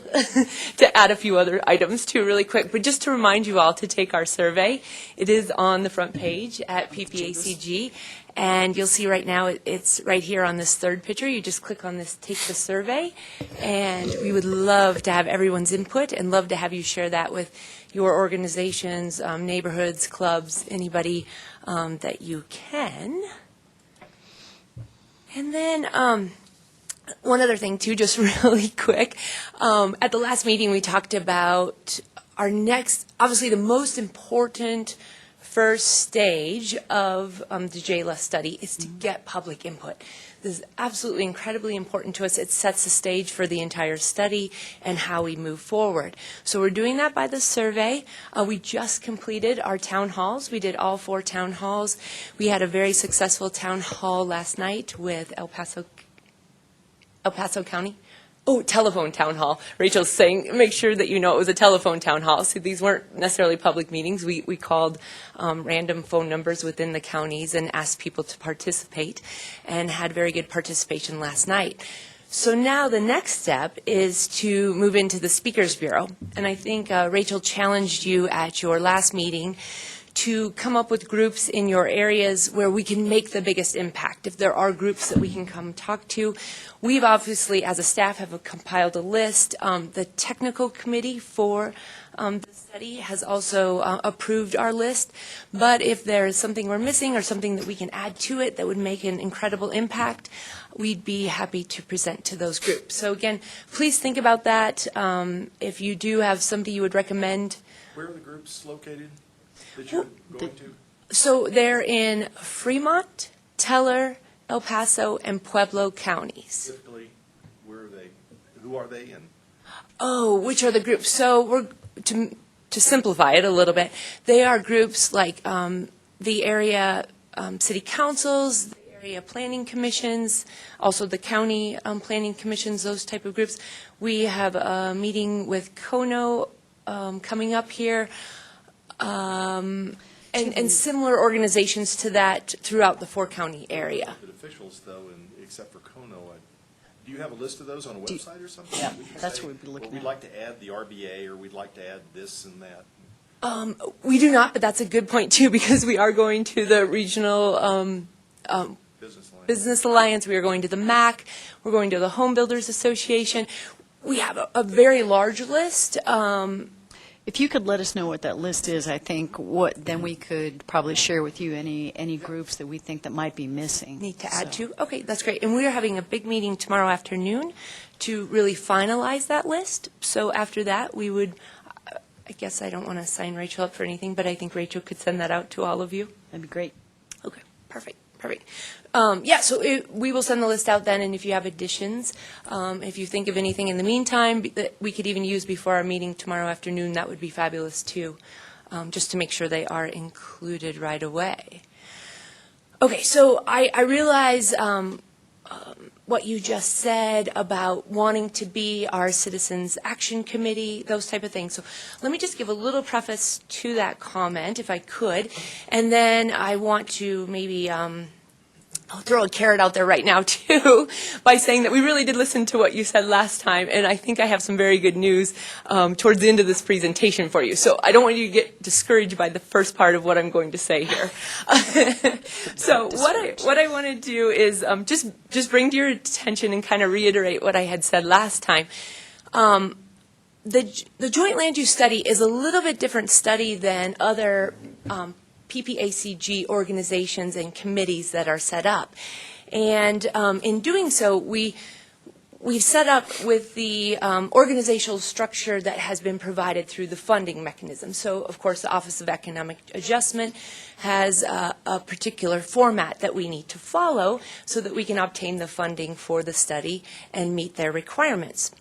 to add a few other items too really quick. But just to remind you all to take our survey. It is on the front page at PPACG. And you'll see right now it's right here on this third picture. You just click on this, take the survey. And we would love to have everyone's input and love to have you share that with your organizations, neighborhoods, clubs, anybody that you can. And then one other thing, too, just really quick. At the last meeting, we talked about our next, obviously the most important first stage of the JLUS study is to get public input. This is absolutely incredibly important to us. It sets the stage for the entire study and how we move forward. So we're doing that by the survey. We just completed our town halls. We did all 4 town halls. We had a very successful town hall last night with El Paso County. Oh, telephone town hall. Rachel's saying, make sure that you know it was a telephone town hall. So these weren't necessarily public meetings. We called random phone numbers within the counties and asked people to participate and had very good participation last night. So now the next step is to move into the Speakers Bureau. And I think Rachel challenged you at your last meeting to come up with groups in your areas where we can make the biggest impact. If there are groups that we can come talk to, we've obviously, as a staff, have compiled a list. The technical committee for the study has also approved our list. But if there's something we're missing or something that we can add to it that would make an incredible impact, we'd be happy to present to those groups. So again, please think about that. If you do have somebody you would recommend. Where are the groups located that you're going to? So they're in Fremont, Teller, El Paso, and Pueblo counties. Typically, where are they? Who are they? And Oh, which are the groups? So we're to simplify it a little bit. They are groups like the area city councils, the area planning commissions, also the county planning commissions, those type of groups. We have a meeting with Kono coming up here. And similar organizations to that throughout the 4-county area. elected officials, though, and except for Kono, do you have a list of those on a website or something? Yeah, We can that's say, what we'd be looking well, at. we'd like to add the RBA, or we'd like to add this and that. We do not, but that's a good point too, because we are going to the regional Business Alliance. We are going to the MAC. We're going to the Home Builders Association. We have a very large list. If you could let us know what that list is, I think then we could probably share with you any groups that we think that might be missing. Need to add to? Okay, that's great. And we are having a big meeting tomorrow afternoon to really finalize that list. So after that, we would, I guess I don't want to sign Rachel up for anything, but I think Rachel could send that out to all of you. That'd be great. Perfect. So we will send the list out then, and if you have additions, if you think of anything in the meantime that we could even use before our meeting tomorrow afternoon, that would be fabulous too, just to make sure they are included right away. Okay, so I realize what you just said about wanting to be our Citizens Action Committee, those type of things. So let me just give a little preface to that comment, if I could, and then I want to maybe I'll throw a carrot out there right now, too, by saying that we really did listen to what you said last time, and I think I have some very good news towards the end of this presentation for you. So I don't want you to get discouraged by the first part of what I'm going to say here. So what I want to do is just bring to your attention and kind of reiterate what I had said last time. The Joint Land Use Study is a little bit different study than other PPACG organizations and committees that are set up. And in doing so, we've set up with the organizational structure that has been provided through the funding mechanism. So, of course, the Office of Economic Adjustment has a particular format that we need to follow so that we can obtain the funding for the study and meet their requirements.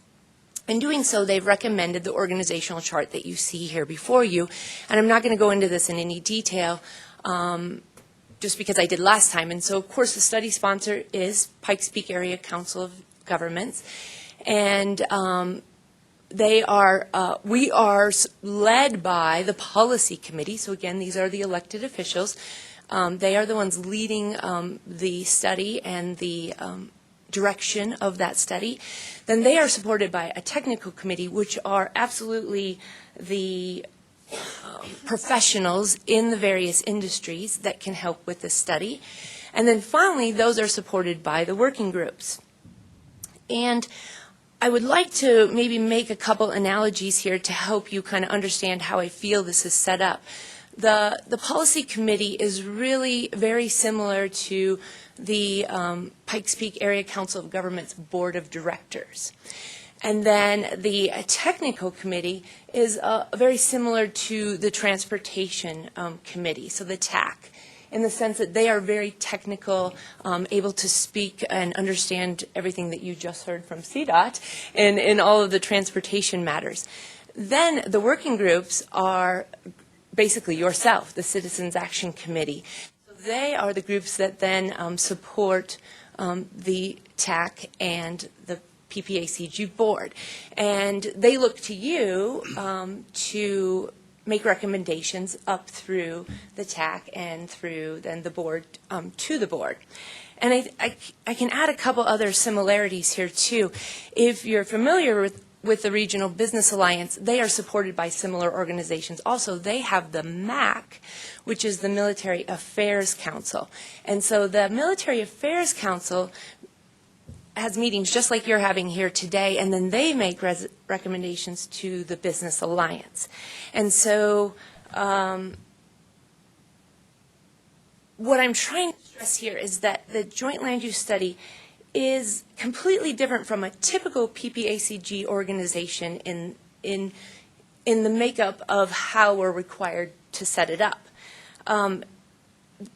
In doing so, they've recommended the organizational chart that you see here before you. And I'm not going to go into this in any detail just because I did last time. And so, of course, the study sponsor is Pikes Peak Area Council of Governments. And we are led by the policy committee. So, again, these are the elected officials. They are the ones leading the study and the direction of that study. Then they are supported by a technical committee, which are absolutely the professionals in the various industries that can help with the study. And then finally, those are supported by the working groups. And I would like to maybe make a couple analogies here to help you kind of understand how I feel this is set up. The policy committee is really very similar to the Pikes Peak Area Council of Governments Board of Directors. And then the technical committee is very similar to the Transportation Committee, so the TAC, in the sense that they are very technical, able to speak and understand everything that you just heard from CDOT in all of the transportation matters. Then the working groups are basically yourself, the Citizens Action Committee. They are the groups that then support the TAC and the PPACG board. And they look to you to make recommendations up through the TAC and through then the board to the board. And I can add a couple other similarities here too. If you're familiar with the Regional Business Alliance, they are supported by similar organizations. Also, they have the MAC, which is the Military Affairs Council. And so the Military Affairs Council has meetings just like you're having here today, and then they make recommendations to the Business Alliance. And so what I'm trying to stress here is that the Joint Land Use Study is completely different from a typical PPACG organization in the makeup of how we're required to set it up.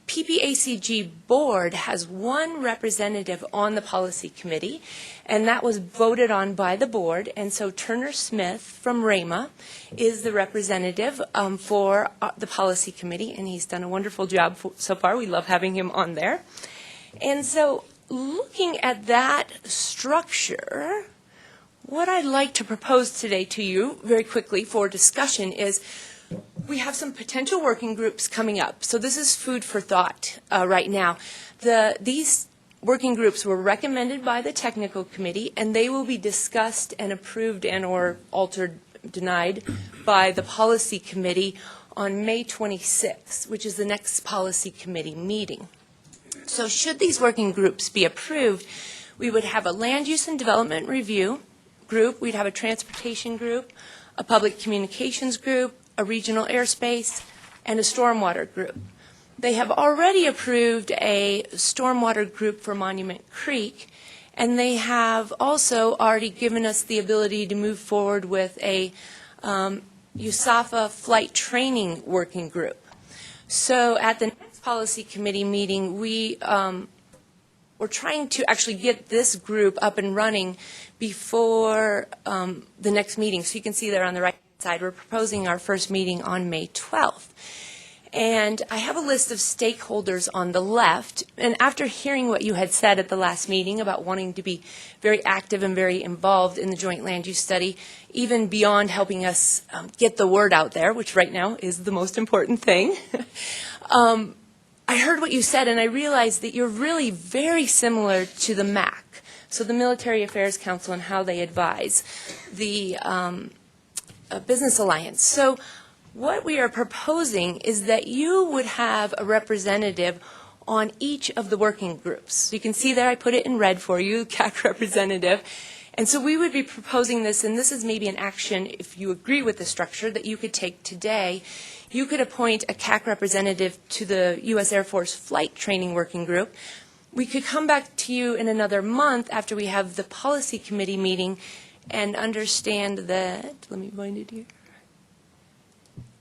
PPACG board has one representative on the policy committee, and that was voted on by the board. And so Turner Smith from RAMA is the representative for the policy committee, and he's done a wonderful job so far. We love having him on there. And so looking at that structure, what I'd like to propose today to you very quickly for discussion is we have some potential working groups coming up. So this is food for thought right now. These working groups were recommended by the technical committee, and they will be discussed and approved and or altered, denied by the policy committee on May 26th, which is the next policy committee meeting. So should these working groups be approved, we would have a land use and development review group, we'd have a transportation group, a public communications group, a regional airspace, and a stormwater group. They have already approved a stormwater group for Monument Creek, and they have also already given us the ability to move forward with a USAFA flight training working group. So at the next last policy committee meeting, we're trying to actually get this group up and running before the next meeting. So you can see there on the right side, we're proposing our first meeting on May 12th. And I have a list of stakeholders on the left. And after hearing what you had said at the last meeting about wanting to be very active and very involved in the joint land use study, even beyond helping us get the word out there, which right now is the most important thing, I heard what you said, and I realized that you're really very similar to the MAC, so the Military Affairs Council and how they advise, the Business Alliance. So what we are proposing is that you would have a representative on each of the working groups. So you can see there I put it in red for you, CAC representative. And so we would be proposing this, and this is maybe an action, if you agree with the structure, that you could take today. You could appoint a CAC representative to the U.S. Air Force Flight Training Working Group. We could come back to you in another month after we have the policy committee meeting and understand that, let me find it here.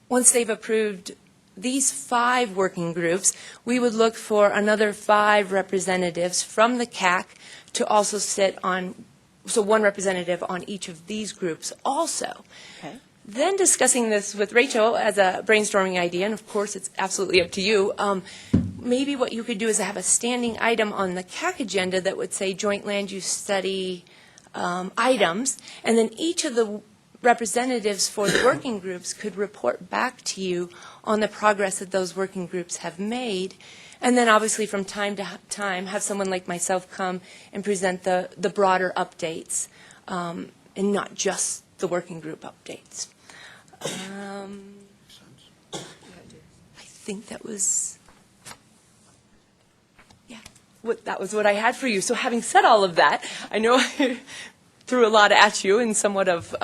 Once they've approved these 5 working groups, we would look for another 5 representatives from the CAC to also sit on, so 1 representative on each of these groups also. Okay. Then discussing this with Rachel as a brainstorming idea, and of course it's absolutely up to you, maybe what you could do is have a standing item on the CAC agenda that would say joint land use study items, and then each of the representatives for the working groups could report back to you on the progress that those working groups have made. And then obviously from time to time have someone like myself come and present the broader updates and not just the working group updates. I think that was, that was what I had for you. So having said all of that, I know I threw a lot at you and somewhat of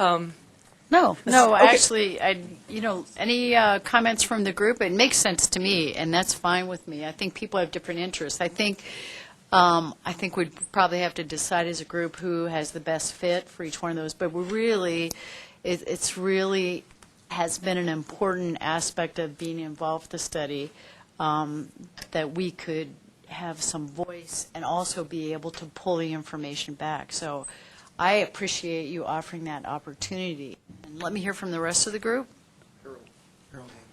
No, Okay. actually, any comments from the group? It makes sense to me, and that's fine with me. I think people have different interests. I think we'd probably have to decide as a group who has the best fit for each one of those. But it's really has been an important aspect of being involved with the study, that we could have some voice and also be able to pull the information back. So I appreciate you offering that opportunity. And let me hear from the rest of the group.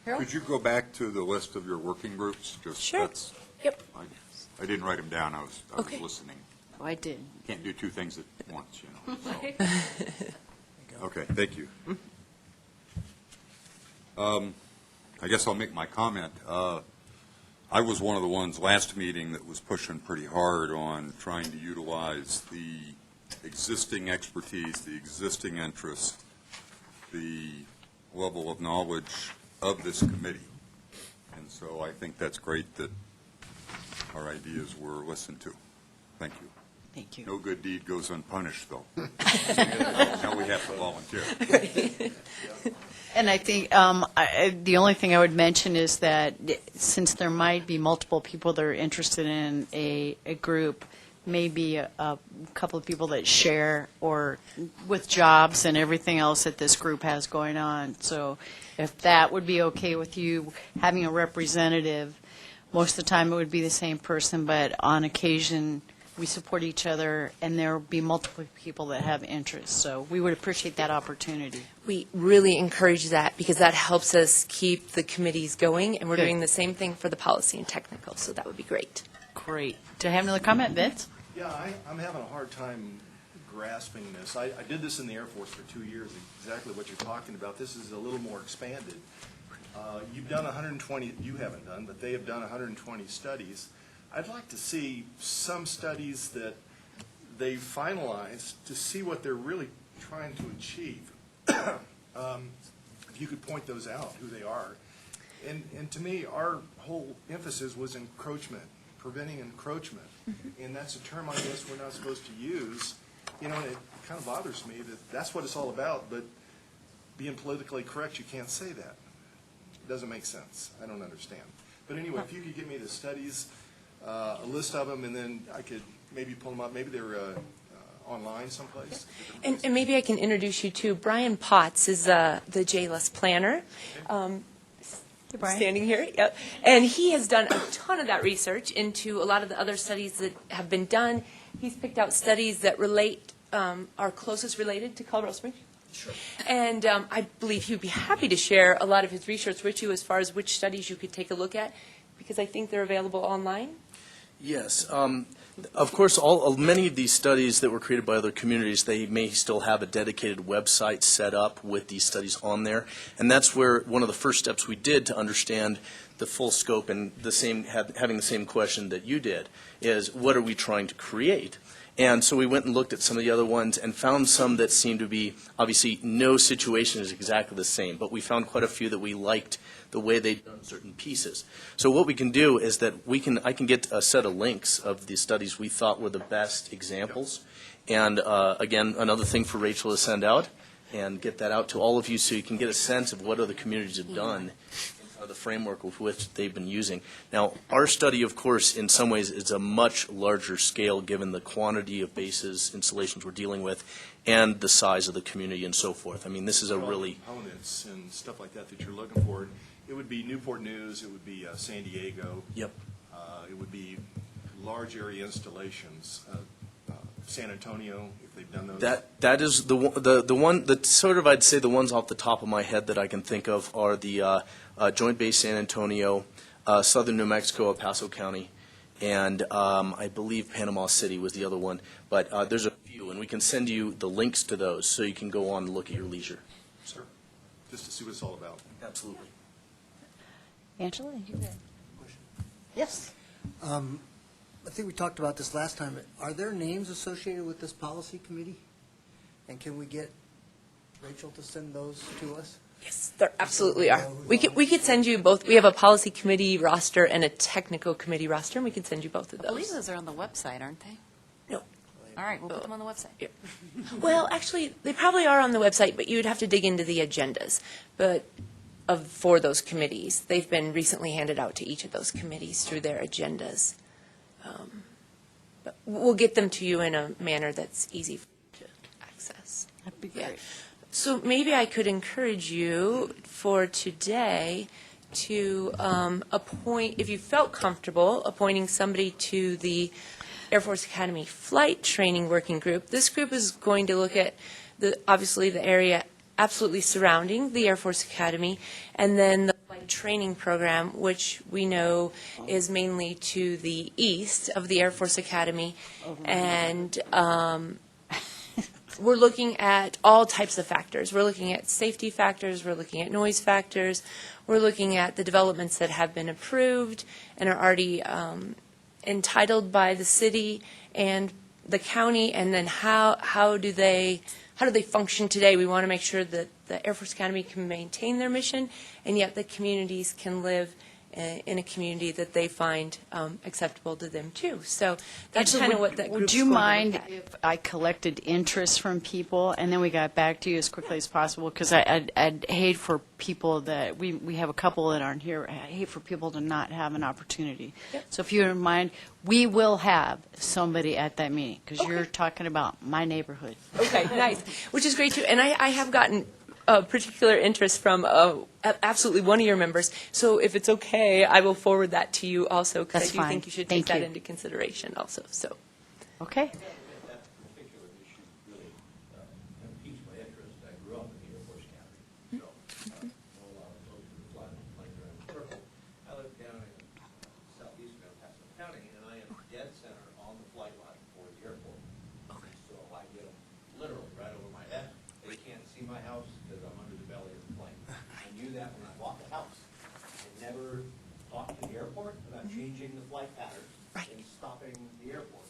Harold? Could you go back to the list of your working groups? Sure. Yep. I didn't write them down. I was Okay. listening. Oh, I did. Can't do 2 things at once, so. Okay, thank you. I guess I'll make my comment. I was one of the ones last meeting that was pushing pretty hard on trying to utilize the existing expertise, the existing interest, the level of knowledge of this committee. And so I think that's great that our ideas were listened to. Thank you. Thank you. No good deed goes unpunished, though. Now we have to volunteer. And I think the only thing I would mention is that since there might be multiple people that are interested in a group, maybe a couple of people that share or with jobs and everything else that this group has going on. So if that would be okay with you, having a representative, most of the time it would be the same person, but on occasion we support each other and there will be multiple people that have interests. So we would appreciate that opportunity. We really encourage that because that helps us keep the committees going, and we're Good. doing the same thing for the policy and technical, so that would be great. Great. Do I have another comment, Vince? Yeah, I'm having a hard time grasping this. I did this in the Air Force for 2 years, exactly what you're talking about. This is a little more expanded. You've done 120, you haven't done, but they have done 120 studies. I'd like to see some studies that they finalize to see what they're really trying to achieve. If you could point those out, who they are. And to me, our whole emphasis was encroachment, preventing encroachment. And that's a term I guess we're not supposed to use. You know, and it kind of bothers me that that's what it's all about, but being politically correct, you can't say that. It doesn't make sense. I don't understand. But anyway, if you could give me the studies, a list of them, and then I could maybe pull them up. Maybe they're online someplace. And maybe I can introduce you to Brian Potts is the JLUS planner. Brian. standing here. Yep. And he has done a ton of that research into a lot of the other studies that have been done. He's picked out studies that relate, are closest related to Colorado Springs. Sure. And I believe he would be happy to share a lot of his research with you as far as which studies you could take a look at, because I think they're available online. Yes. Of course, many of these studies that were created by other communities, they may still have a dedicated website set up with these studies on there. And that's where one of the first steps we did to understand the full scope and having the same question that you did is, what are we trying to create? And so we went and looked at some of the other ones and found some that seemed to be, obviously, no situation is exactly the same, but we found quite a few that we liked the way they'd done certain pieces. So what we can do is that I can get a set of links of the studies we thought were the best examples. And again, another thing for Rachel to send out and get that out to all of you so you can get a sense of what other communities have done, the framework with which they've been using. Now, our study, of course, in some ways is a much larger scale given the quantity of bases, installations we're dealing with, and the size of the community and so forth. I mean, this is a really... Components and stuff like that that you're looking for. It would be Newport News, it would be San Diego. Yep. It would be large area installations. San Antonio, if they've done those. That is the one that sort of, I'd say the ones off the top of my head that I can think of are the Joint Base San Antonio, Southern New Mexico, El Paso County, and I believe Panama City was the other one. But there's a few, and we can send you the links to those so you can go on and look at your leisure. Sure. Just to see what it's all about. Absolutely. Angela, you got Yes. I think we talked about this last time. Are there names associated with this policy committee? And can we get Rachel to send those to us? Yes, there absolutely are. We could send you both. We have a policy committee roster and a technical committee roster, and we can send you both of I believe those. those are on the website, aren't they? No. All right, we'll put them on the website. Yeah. Well, actually, they probably are on the website, but you would have to dig into the agendas. But for those committees, they've been recently handed out to each of those committees through their agendas. But we'll get them to you in a manner that's easy to access. That'd be Yeah. great. So maybe I could encourage you for today to appoint, if you felt comfortable, appointing somebody to the Air Force Academy Flight Training Working Group. This group is going to look at, obviously, the area absolutely surrounding the Air Force Academy, and then the flight training program, which we know is mainly to the east of the Air Force Academy. And we're looking at all types of factors. We're looking at safety factors, we're looking at noise factors, we're looking at the developments that have been approved and are already entitled by the city and the county, and then how do they function today. We want to make sure that the Air Force Academy can maintain their mission, and yet the communities can live in a community that they find acceptable to them too. So that's kind of what that group's Would you going to mind look at. if I collected interest from people and then we got back to you as quickly as possible? Because I'd hate for people that, we have a couple that aren't here, I hate for people to not have an opportunity. Yep. So if you don't mind, we will have somebody at that meeting, because you're talking about my neighborhood. Okay, nice, which is great too. And I have gotten particular interest from absolutely one of your members. So if it's okay, I will forward that to you also, because I That's do fine. think you should Thank take that you. into consideration also. So. Okay. That particular issue really piques my interest. I grew up in the Air Force Academy, so know a lot of folks who fly around the circle. I live down in southeast of El Paso County, and I am dead center on the flight line for the airport. Okay. So I get them literally right over my head. They can't see my house because I'm under the belly of the plane. I knew that when I bought the house. I never thought to the airport about changing the flight pattern and stopping the airport.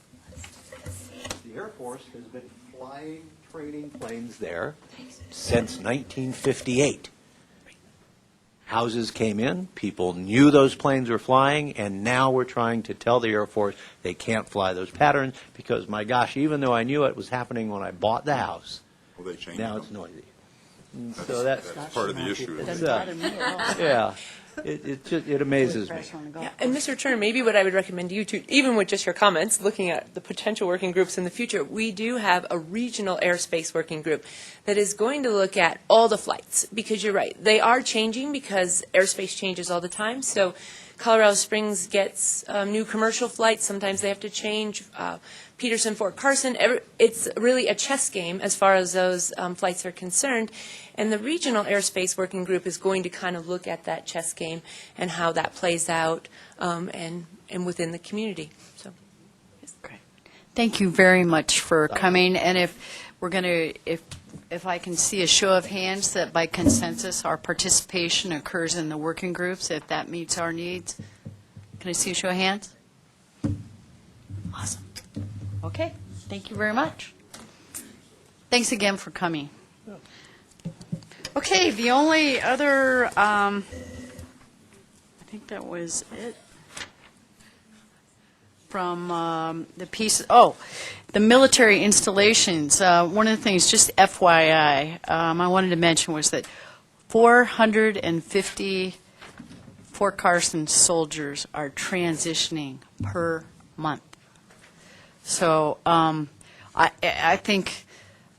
The Air Force has been flying training planes there since 1958. Houses came in, people knew those planes were flying, and now we're trying to tell the Air Force they can't fly those patterns because, my gosh, even though I knew it was happening when I bought the house, Well, they changed now them. it's noisy. And so that, That's part of the issue. isn't it? Doesn't bother me at all. yeah, it amazes me. Yeah, and Mr. Turner, maybe what I would recommend to you too, even with just your comments, looking at the potential working groups in the future, we do have a regional airspace working group that is going to look at all the flights, because you're right, they are changing because airspace changes all the time. So Colorado Springs gets new commercial flights. Sometimes they have to change. Peterson, Fort Carson, it's really a chess game as far as those flights are concerned. And the regional airspace working group is going to kind of look at that chess game and how that plays out and within the community. So, yes. Great. Thank you very much for coming. And if we're going to, if I can see a show of hands that by consensus our participation occurs in the working groups, if that meets our needs, can I see a show of hands? Awesome. Okay. Thank you very much. Thanks again for coming. Okay, the only other, I think that was it from the piece, the military installations. One of the things, just FYI, I wanted to mention was that 450 Fort Carson soldiers are transitioning per month. So I think,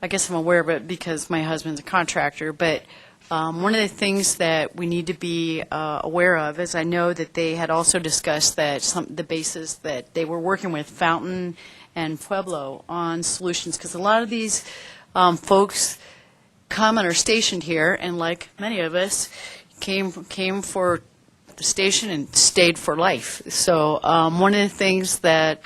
I guess I'm aware of it because my husband's a contractor, but one of the things that we need to be aware of is I know that they had also discussed that the bases that they were working with, Fountain and Pueblo, on solutions, because a lot of these folks come and are stationed here, and like many of us, came for the station and stayed for life. So one of the things that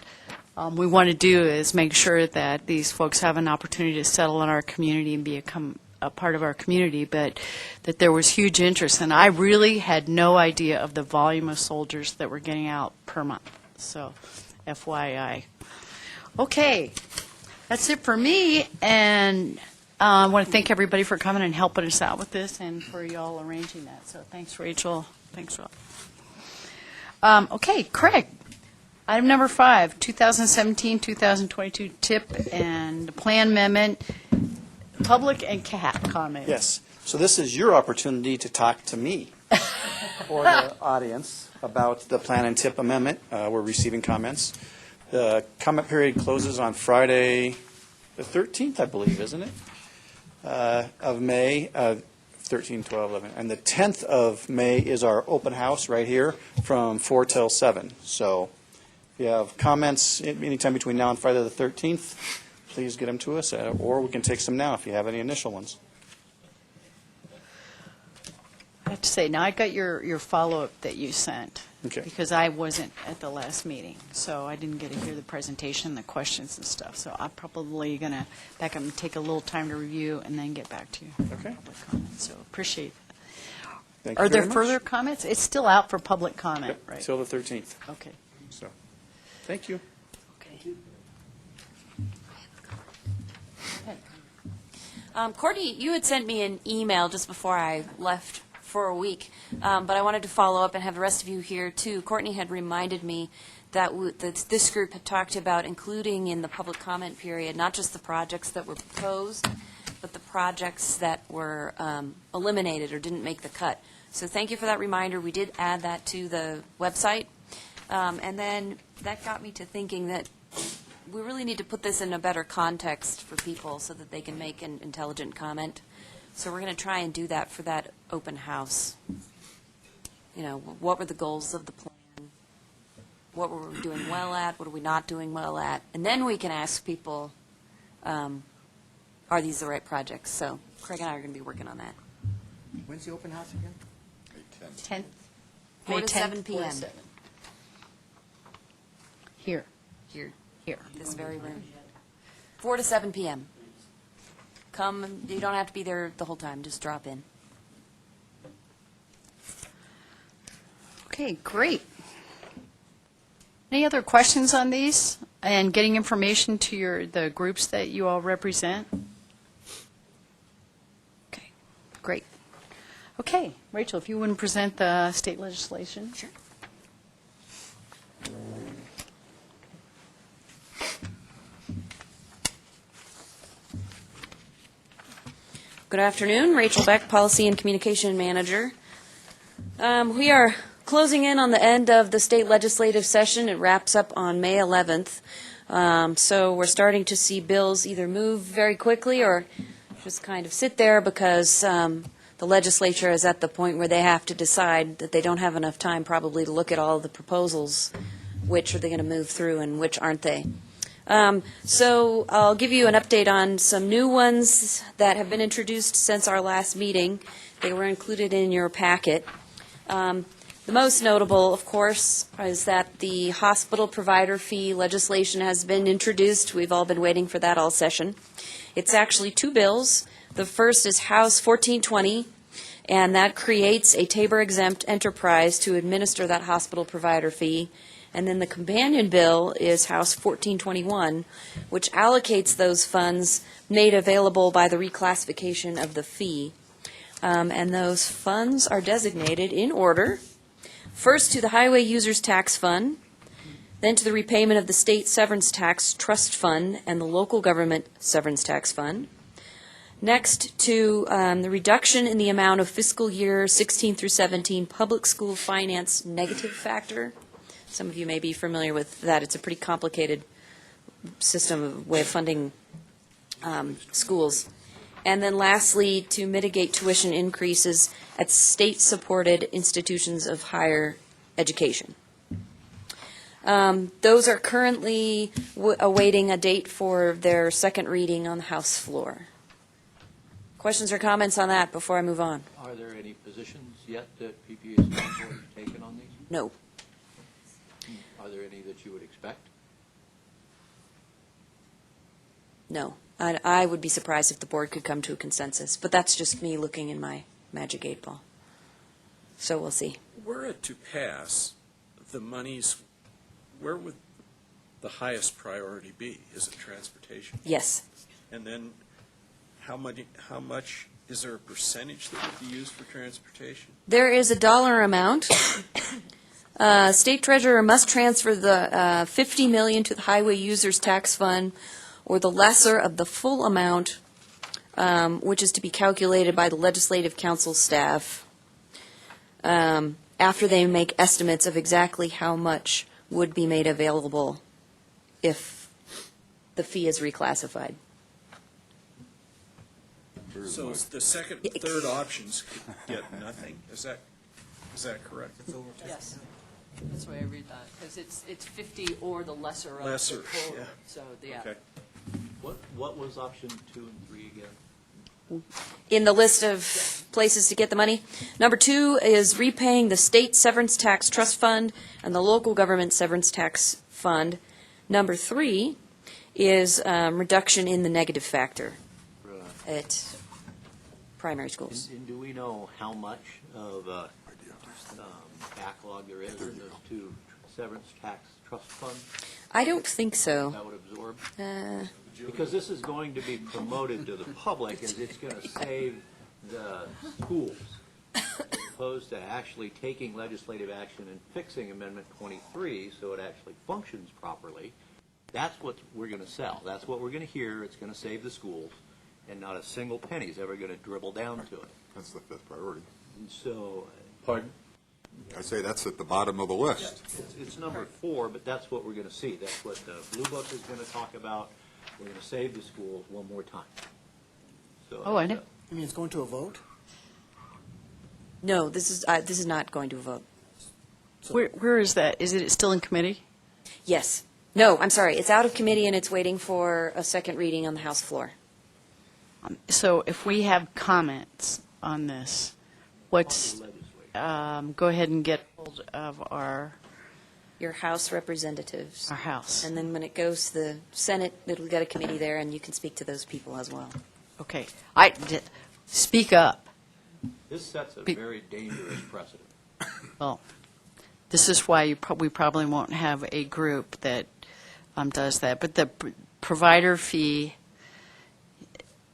we want to do is make sure that these folks have an opportunity to settle in our community and become a part of our community, but that there was huge interest. And I really had no idea of the volume of soldiers that were getting out per month. So, FYI. Okay, that's it for me. And I want to thank everybody for coming and helping us out with this and for y'all arranging that. So thanks, Rachel. Thanks, Rob. Okay, Craig. Item number 5, 2017-2022 TIP and plan amendment, public and CAT comments. Yes. So this is your opportunity to talk to me or the audience about the plan and TIP amendment. We're receiving comments. The comment period closes on Friday the 13th, I believe, isn't it, of May, 13, 12, 11. And the 10th of May is our open house right here from 4 till 7. So if you have comments anytime between now and Friday the 13th, please get them to us, or we can take some now if you have any initial ones. I have to say, now I got your follow-up that you sent. Okay. Because I wasn't at the last meeting, so I didn't get to hear the presentation, the questions and stuff. So I'm probably going to back up and take a little time to review and then get back to you. Okay. Public comments. So appreciate that. Thank you Are there very much. further comments? It's still out for public comment, Yep, right? till the 13th. Okay. So, thank you. Okay. Courtney, you had sent me an email just before I left for a week, but I wanted to follow up and have the rest of you here too. Courtney had reminded me that this group had talked about including in the public comment period not just the projects that were proposed, but the projects that were eliminated or didn't make the cut. So thank you for that reminder. We did add that to the website. And then that got me to thinking that we really need to put this in a better context for people so that they can make an intelligent comment. So we're going to try and do that for that open house. You know, what were the goals of the plan? What were we doing well at? What are we not doing well at? And then we can ask people, are these the right projects? So Craig and I are going to be working on that. When's the open house again? May 10th. 10th. 4 May to 10th, 7 4 to p.m. 7. Here. Here. Here. This very room. 4 to 7 p.m. Come, you don't have to be there the whole time, just drop in. Okay, great. Any other questions on these and getting information to the groups that you all represent? Okay, great. Okay, Rachel, if you wouldn't present the state legislation. Sure. Good afternoon, Rachel Beck, Policy and Communication Manager. We are closing in on the end of the state legislative session. It wraps up on May 11th. So we're starting to see bills either move very quickly or just kind of sit there because the legislature is at the point where they have to decide that they don't have enough time probably to look at all of the proposals, which are they going to move through and which aren't they. So I'll give you an update on some new ones that have been introduced since our last meeting. They were included in your packet. The most notable, of course, is that the hospital provider fee legislation has been introduced. We've all been waiting for that all session. It's actually two bills. The first is House 1420, and that creates a Tabor-exempt enterprise to administer that hospital provider fee. And then the companion bill is House 1421, which allocates those funds made available by the reclassification of the fee. And those funds are designated in order. First to the Highway Users Tax Fund, then to the repayment of the State Severance Tax Trust Fund and the Local Government Severance Tax Fund. Next to the reduction in the amount of fiscal year 16 through 17 public school finance negative factor. Some of you may be familiar with that. It's a pretty complicated system, way of funding schools. And then lastly, to mitigate tuition increases at state-supported institutions of higher education. Those are currently awaiting a date for their second reading on the House floor. Questions or comments on that before I move on? Are there any positions yet that PPACG has taken on these? No. Are there any that you would expect? No. I would be surprised if the board could come to a consensus, but that's just me looking in my magic 8-ball. So we'll see. Were it to pass, the monies, where would the highest priority be? Is it transportation? Yes. And then how much, is there a percentage that would be used for transportation? There is a dollar amount. State treasurer must transfer the $50 million to the Highway Users Tax Fund or the lesser of the full amount, which is to be calculated by the Legislative Council staff after they make estimates of exactly how much would be made available if the fee is reclassified. So the second, third options could get nothing. Is that correct? Yes. That's the way I read that, because it's 50 or the lesser of the Lesser, total. yeah. So, yeah. Okay. What was option 2 and 3 again? In the list of places to get the money, number 2 is repaying the State Severance Tax Trust Fund and the Local Government Severance Tax Fund. Number 3 is reduction in the negative factor at primary schools. And do we know how much of backlog there is in those two severance tax trust funds I don't think so. that would absorb? Because this is going to be promoted to the public as it's going to save the schools, as opposed to actually taking legislative action and fixing Amendment 23 so it actually functions properly. That's what we're going to sell. That's what we're going to hear. It's going to save the schools, and not a single penny is ever going to dribble down to it. That's the fifth priority. And so, Pardon? I say that's at the bottom of the list. it's number 4, but that's what we're going to see. That's what the Blue Book is going to talk about. We're going to save the schools one more time. So, Oh, I know. I mean, it's going to a vote? No, this is not going to a vote. Where is that? Is it still in committee? Yes. No, I'm sorry. It's out of committee and it's waiting for a second reading on the House floor. So if we have comments on this, what's, go ahead and get hold of Your House representatives. our House. And then when it goes to the Senate, it'll get a committee there and you can speak to those people as well. Okay. Speak up. This sets a very dangerous precedent. Well, this is why we probably won't have a group that does that. But the provider fee,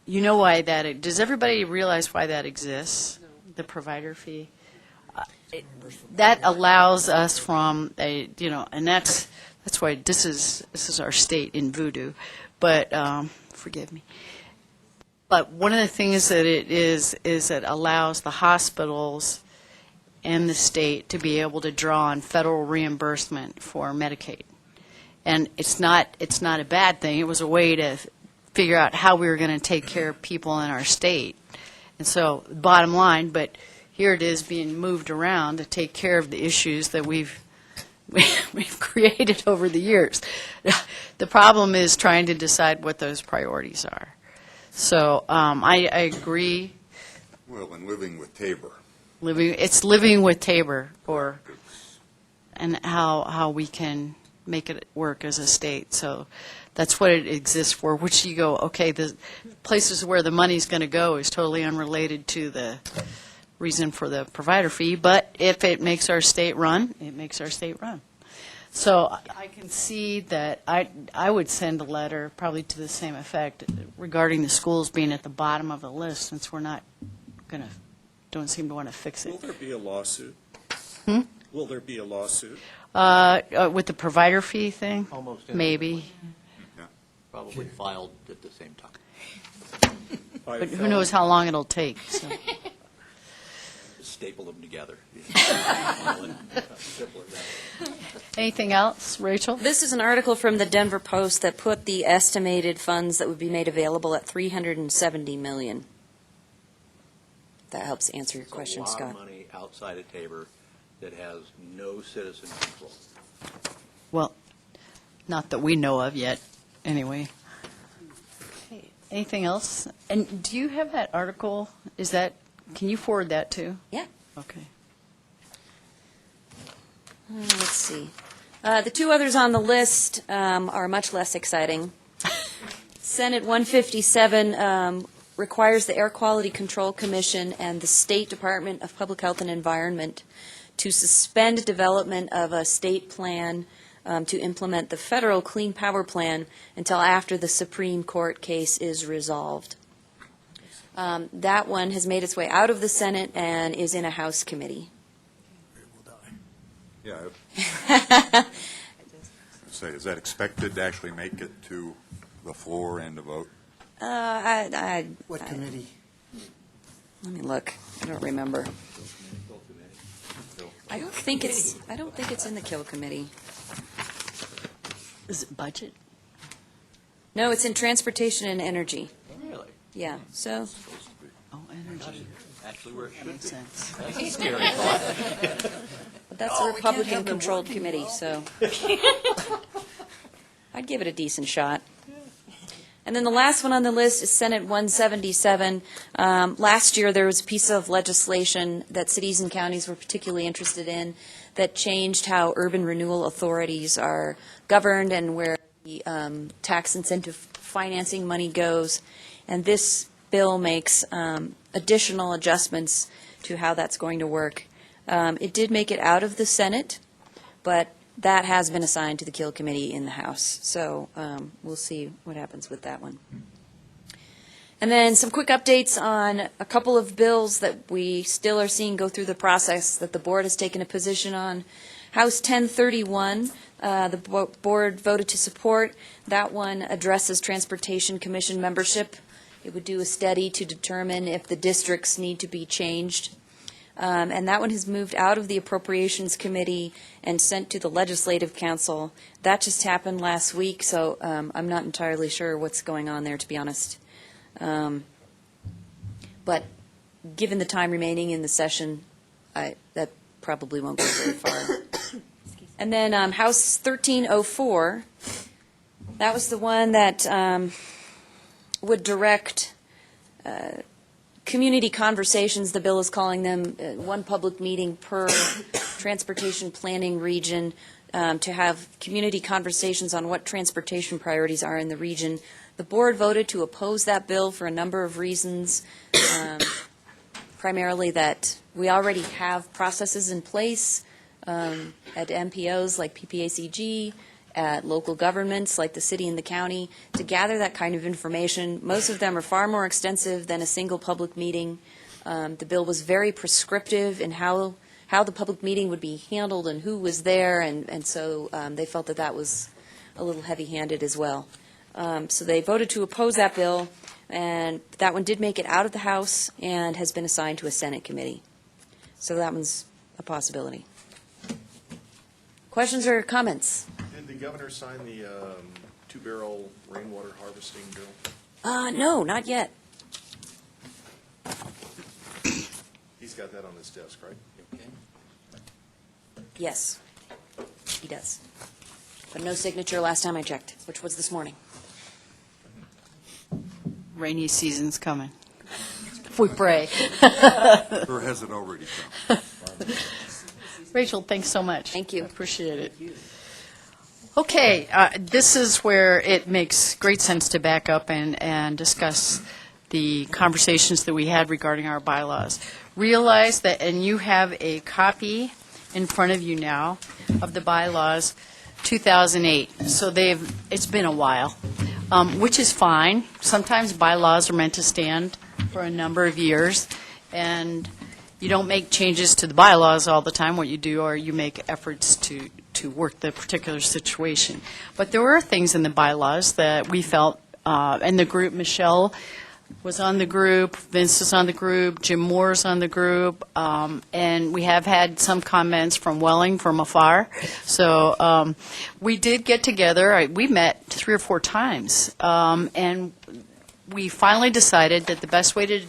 you know why that, does everybody realize why that exists? The provider fee? That allows us from and that's why this is our state in voodoo. But forgive me. But one of the things that it is it allows the hospitals and the state to be able to draw on federal reimbursement for Medicaid. And it's not a bad thing. It was a way to figure out how we were going to take care of people in our state. And so, bottom line, but here it is being moved around to take care of the issues that we've created over the years. The problem is trying to decide what those priorities are. So I agree. Well, and living with Tabor. It's living with Tabor, and how we can make it work as a state. So that's what it exists for, which you go, okay, the places where the money's going to go is totally unrelated to the reason for the provider fee, but if it makes our state run, it makes our state run. So I can see that I would send a letter, probably to the same effect, regarding the schools being at the bottom of the list, since we're not don't seem to want to fix it. Will there be a lawsuit? Will there be a lawsuit? With the provider fee thing? Almost maybe. Probably filed at the same time. But who knows how long it'll take. So. Staple them together. Anything else, Rachel? This is an article from the Denver Post that put the estimated funds that would be made available at $370 million. That helps answer your question, Scott. A lot of money outside of Tabor that has no citizen control. Well, not that we know of yet, anyway. Okay. Anything else? And do you have that article? Can you forward that too? Yeah. Okay. Let's see. The two others on the list are much less exciting. Senate 157 requires the Air Quality Control Commission and the State Department of Public Health and Environment to suspend development of a state plan to implement the federal Clean Power Plan until after the Supreme Court case is resolved. That one has made its way out of the Senate and is in a House committee. Yeah. Say, is that expected to actually make it to the floor and the vote? What committee? Let me look. I don't remember. I don't think it's in the Kill Committee. Is it budget? No, it's in Transportation and Energy. Really? Yeah, so. Oh, energy. Actually, where it should Makes be. sense. That's a scary thought. But that's a Republican-controlled committee, so I'd give it a decent shot. And then the last one on the list is Senate 177. Last year, there was a piece of legislation that cities and counties were particularly interested in that changed how urban renewal authorities are governed and where the tax incentive financing money goes. And this bill makes additional adjustments to how that's going to work. It did make it out of the Senate, but that has been assigned to the Kill Committee in the House. So we'll see what happens with that one. And then some quick updates on a couple of bills that we still are seeing go through the process that the board has taken a position on. House 1031, the board voted to support. That one addresses Transportation Commission membership. It would do a study to determine if the districts need to be changed. And that one has moved out of the Appropriations Committee and sent to the Legislative Council. That just happened last week, so I'm not entirely sure what's going on there, to be honest. But given the time remaining in the session, that probably won't go very far. And then House 1304, that was the one that would direct community conversations, the bill is calling them, one public meeting per transportation planning region, to have community conversations on what transportation priorities are in the region. The board voted to oppose that bill for a number of reasons, primarily that we already have processes in place at MPOs like PPACG, at local governments like the city and the county to gather that kind of information. Most of them are far more extensive than a single public meeting. The bill was very prescriptive in how the public meeting would be handled and who was there, and so they felt that that was a little heavy-handed as well. So they voted to oppose that bill. and that one did make it out of the House and has been assigned to a Senate committee. So that one's a possibility. Questions or comments? Did the governor sign the two-barrel rainwater harvesting bill? No, not yet. He's got that on his desk, right? Yes, he does. But no signature last time I checked, which was this morning. Rainy season's coming. If we pray. Or has it already come? Rachel, thanks so much. Thank you. Appreciate it. Okay, this is where it makes great sense to back up and discuss the conversations that we had regarding our bylaws. Realize that, and you have a copy in front of you now of the bylaws 2008. So it's been a while, which is fine. Sometimes bylaws are meant to stand for a number of years, and you don't make changes to the bylaws all the time. What you do are you make efforts to work the particular situation. But there were things in the bylaws that we felt, and the group, Michelle was on the group, Vince is on the group, Jim Moore's on the group, and we have had some comments from Welling from afar. So we did get together. We met 3 or 4 times, and we finally decided that the best way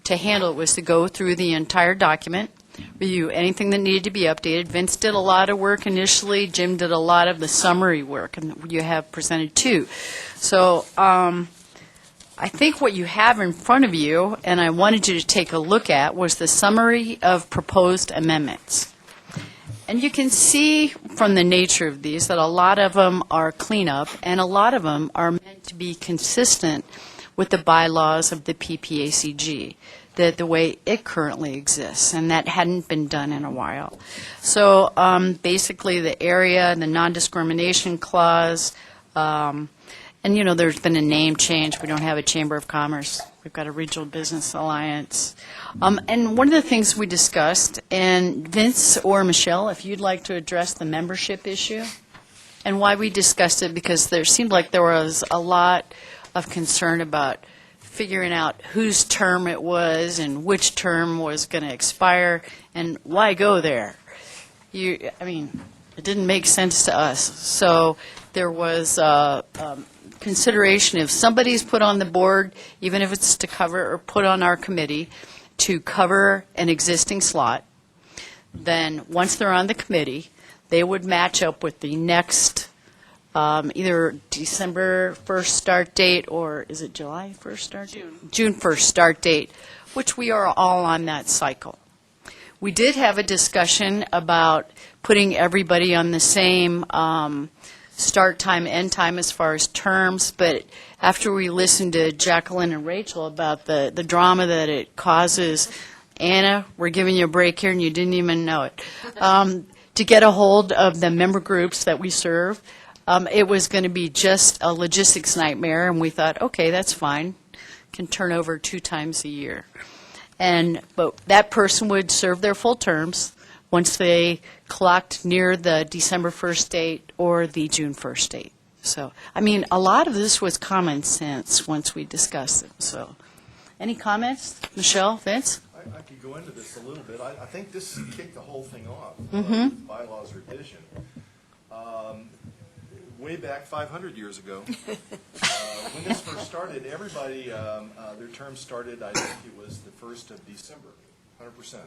to handle it was to go through the entire document, review anything that needed to be updated. Vince did a lot of work initially. Jim did a lot of the summary work, and you have presented too. So I think what you have in front of you, and I wanted you to take a look at, was the summary of proposed amendments. And you can see from the nature of these that a lot of them are cleanup, and a lot of them are meant to be consistent with the bylaws of the PPACG, the way it currently exists, and that hadn't been done in a while. So basically the area, the non-discrimination clause, and, you know, there's been a name change. We don't have a Chamber of Commerce. We've got a Regional Business Alliance. And one of the things we discussed, and Vince or Michelle, if you'd like to address the membership issue, and why we discussed it, because there seemed like there was a lot of concern about figuring out whose term it was and which term was going to expire, and why go there? I mean, it didn't make sense to us. So there was consideration, if somebody's put on the board, even if it's to cover, or put on our committee to cover an existing slot, then once they're on the committee, they would match up with the next either December 1st start date, or is it July 1st start date? June 1st start date, which we are all on that cycle. We did have a discussion about putting everybody on the same start time, end time as far as terms, but after we listened to Jacqueline and Rachel about the drama that it causes, Anna, we're giving you a break here and you didn't even know it, to get a hold of the member groups that we serve, it was going to be just a logistics nightmare, and we thought, okay, that's fine, can turn over 2 times a year. But that person would serve their full terms once they clocked near the December 1st date or the June 1st date. So, I mean, a lot of this was common sense once we discussed it. So, any comments? Michelle, Vince? I could go into this a little bit. I think this kicked the whole thing off, bylaws revision. Way back 500 years ago, when this first started, everybody, their term started, I think it was the 1st of December, 100%.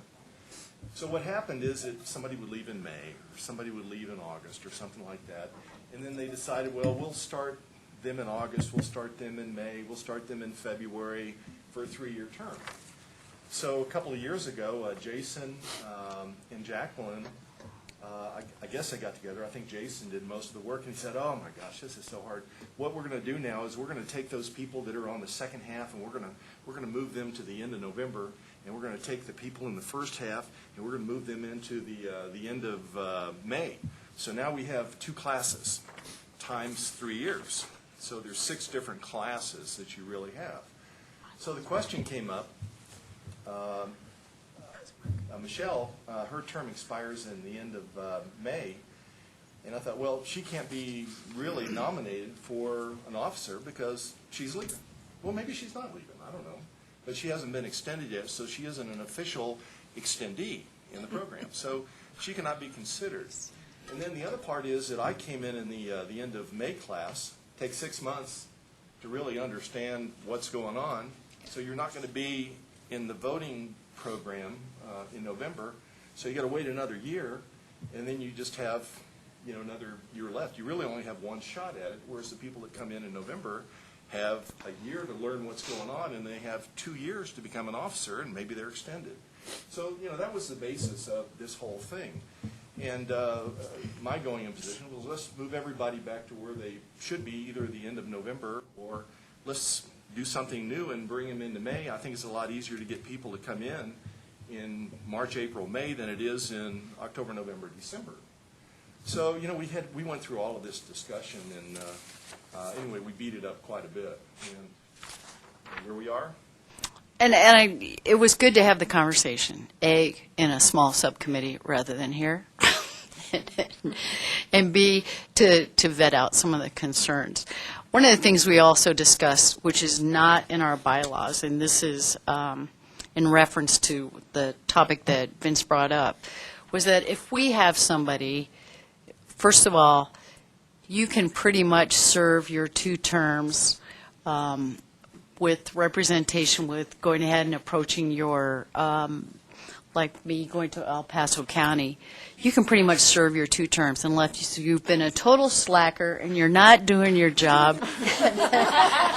So what happened is that somebody would leave in May, or somebody would leave in August, or something like that, and then they decided, well, we'll start them in August, we'll start them in May, we'll start them in February for a 3-year term. So a couple of years ago, Jason and Jacqueline, I guess they got together. I think Jason did most of the work, and he said, oh my gosh, this is so hard. What we're going to do now is we're going to take those people that are on the second half, and we're going to move them to the end of November, and we're going to take the people in the first half, and we're going to move them into the end of May. So now we have 2 classes times 3 years. So there's 6 different classes that you really have. So the question came up, Michelle, her term expires in the end of May, and I thought, well, she can't be really nominated for an officer because she's leaving. Well, maybe she's not leaving, I don't know. But she hasn't been extended yet, so she isn't an official extendee in the program. So she cannot be considered. And then the other part is that I came in the end of May class, takes 6 months to really understand what's going on. So you're not going to be in the voting program in November, so you got to wait another year, and then you just have, another year left. You really only have one shot at it, whereas the people that come in November have a year to learn what's going on, and they have 2 years to become an officer, and maybe they're extended. So, that was the basis of this whole thing. And my going in position was, let's move everybody back to where they should be, either the end of November, or let's do something new and bring them into May. I think it's a lot easier to get people to come in March, April, May than it is in October, November, December. So, we went through all of this discussion, and anyway, we beat it up quite a bit. And here we are. And it was good to have the conversation, A, in a small subcommittee rather than here, and B, to vet out some of the concerns. One of the things we also discussed, which is not in our bylaws, and this is in reference to the topic that Vince brought up, was that if we have somebody, first of all, you can pretty much serve your 2 terms with representation, with going ahead and approaching your, like me going to El Paso County, you can pretty much serve your 2 terms unless you've been a total slacker and you're not doing your job,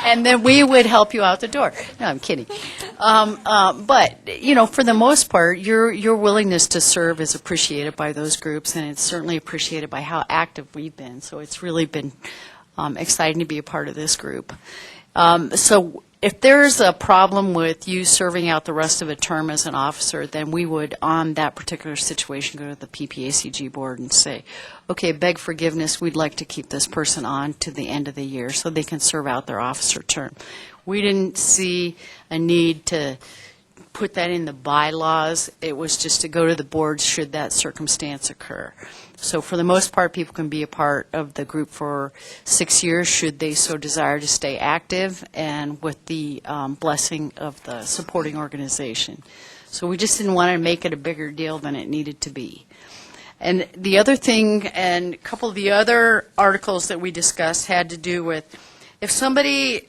and then we would help you out the door. No, I'm kidding. But, for the most part, your willingness to serve is appreciated by those groups, and it's certainly appreciated by how active we've been. So it's really been exciting to be a part of this group. So if there's a problem with you serving out the rest of a term as an officer, then we would, on that particular situation, go to the PPACG board and say, okay, beg forgiveness, we'd like to keep this person on to the end of the year so they can serve out their officer term. We didn't see a need to put that in the bylaws. It was just to go to the board should that circumstance occur. So for the most part, people can be a part of the group for 6 years should they so desire to stay active and with the blessing of the supporting organization. So we just didn't want to make it a bigger deal than it needed to be. And the other thing, and a couple of the other articles that we discussed had to do with if somebody's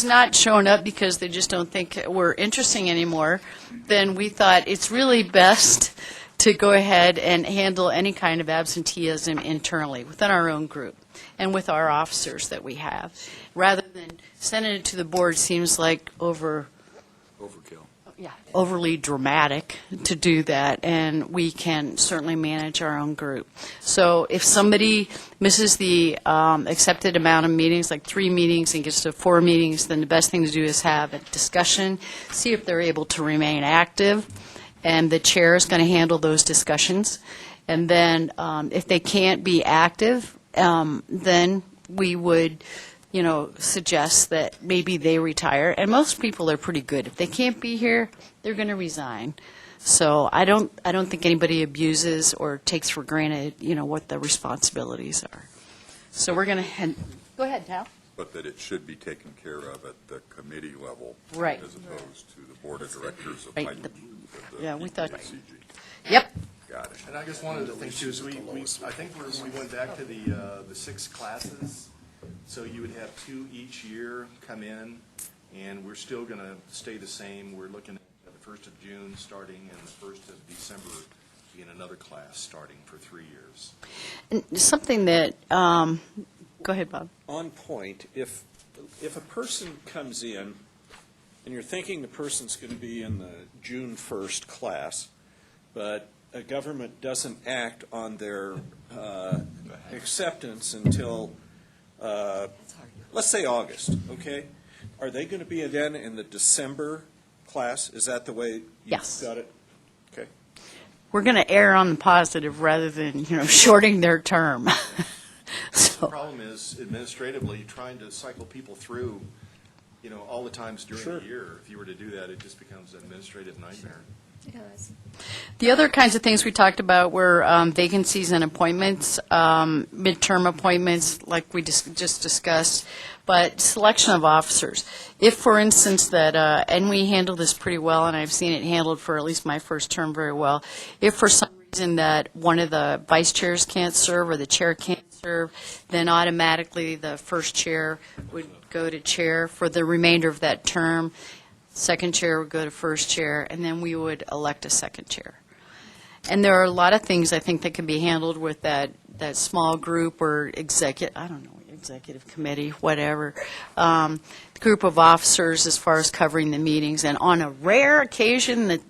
not showing up because they just don't think we're interesting anymore, then we thought it's really best to go ahead and handle any kind of absenteeism internally within our own group and with our officers that we have. Rather than sending it to the board seems like overkill. Yeah, overly dramatic to do that, and we can certainly manage our own group. So if somebody misses the accepted amount of meetings, like 3 meetings, and gets to 4 meetings, then the best thing to do is have a discussion, see if they're able to remain active, and the chair is going to handle those discussions. And then if they can't be active, then we would suggest that maybe they retire. And most people are pretty good. If they can't be here, they're going to resign. So I don't think anybody abuses or takes for granted, what the responsibilities are. So we're going to go ahead, Tal. But that it should be taken care of at the committee level. Right. As opposed to the board of directors of Right. Yeah, we thought. PPACG. Yep. Got it. And I guess one of the things too is we went back to the 6 classes. So you would have 2 each year come in, and we're still going to stay the same. We're looking at the 1st of June starting and the 1st of December being another class starting for 3 years. And something that, go ahead, Bob. On point, if a person comes in and you're thinking the person's going to be in the June 1st class, but a government doesn't act on their acceptance until let's say August, okay? Are they going to be then in the December class? Is that the way you Yes. got it? Okay. We're going to err on the positive rather than, shorting their term. The problem is administratively trying to cycle people through, all the times during the year. If you were to do that, it just becomes an administrative nightmare. The other kinds of things we talked about were vacancies and appointments, midterm appointments, like we just discussed, but selection of officers. If, for instance, that, and we handle this pretty well, and I've seen it handled for at least my first term very well, if for some reason that one of the vice chairs can't serve or the chair can't serve, then automatically the first chair would go to chair for the remainder of that term. Second chair would go to first chair, and then we would elect a second chair. And there are a lot of things I think that can be handled with that small group or executive committee, whatever, group of officers as far as covering the meetings. And on a rare occasion that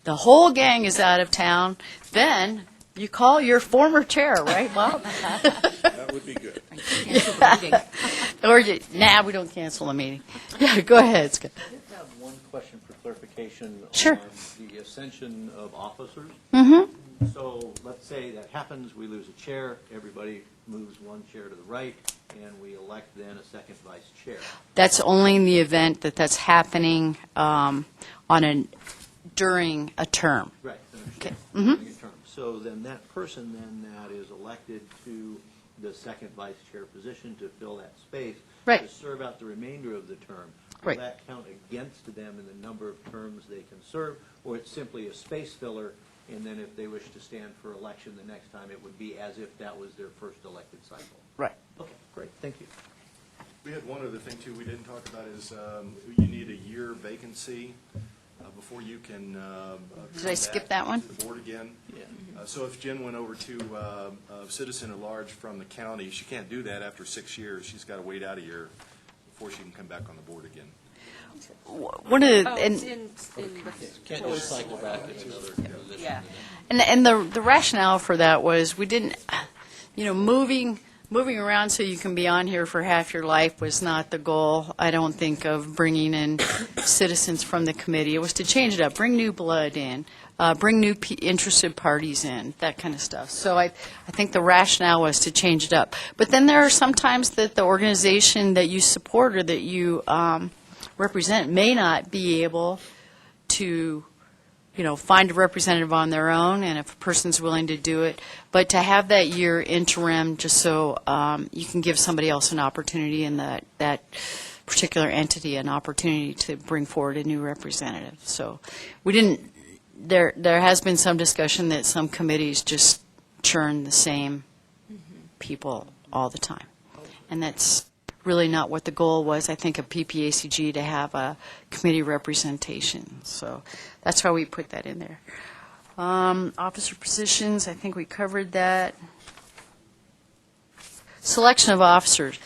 the whole gang is out of town, then you call your former chair, right, Bob? That would be good. Or, nah, we don't cancel a meeting. Yeah, go ahead, Scott. I did have one question for clarification Sure. on the ascension of officers. Mm-hmm. So let's say that happens, we lose a chair, everybody moves one chair to the right, and we elect then a second vice chair. That's only in the event that that's happening during a term. Right. Okay. During a term. So then that person that is elected to the second vice chair position to fill that space. Right. To serve out the remainder of the term. Right. Will that count against them in the number of terms they can serve, or it's simply a space filler, and then if they wish to stand for election the next time, it would be as if that was their first elected cycle? Right. Okay, great, thank you. We had one other thing, too, we didn't talk about is you need a year vacancy before you can Did I skip that one? to the board again. Yeah. So if Jen went over to citizen at large from the county, she can't do that after 6 years. She's got to wait out a year before she can come back on the board again. One of the, Can't just cycle back in another position. yeah. And the rationale for that was we didn't, moving around so you can be on here for half your life was not the goal, I don't think, of bringing in citizens from the committee. It was to change it up, bring new blood in, bring new interested parties in, that kind of stuff. So I think the rationale was to change it up. But then there are some times that the organization that you support or that you represent may not be able to find a representative on their own, and if a person's willing to do it. But to have that year interim, just so you can give somebody else an opportunity in that particular entity an opportunity to bring forward a new representative. So we didn't, there has been some discussion that some committees just churn the same people all the time. And that's really not what the goal was, I think, of PPACG, to have a committee representation. So that's why we put that in there. Officer positions, I think we covered that. Selection of officers.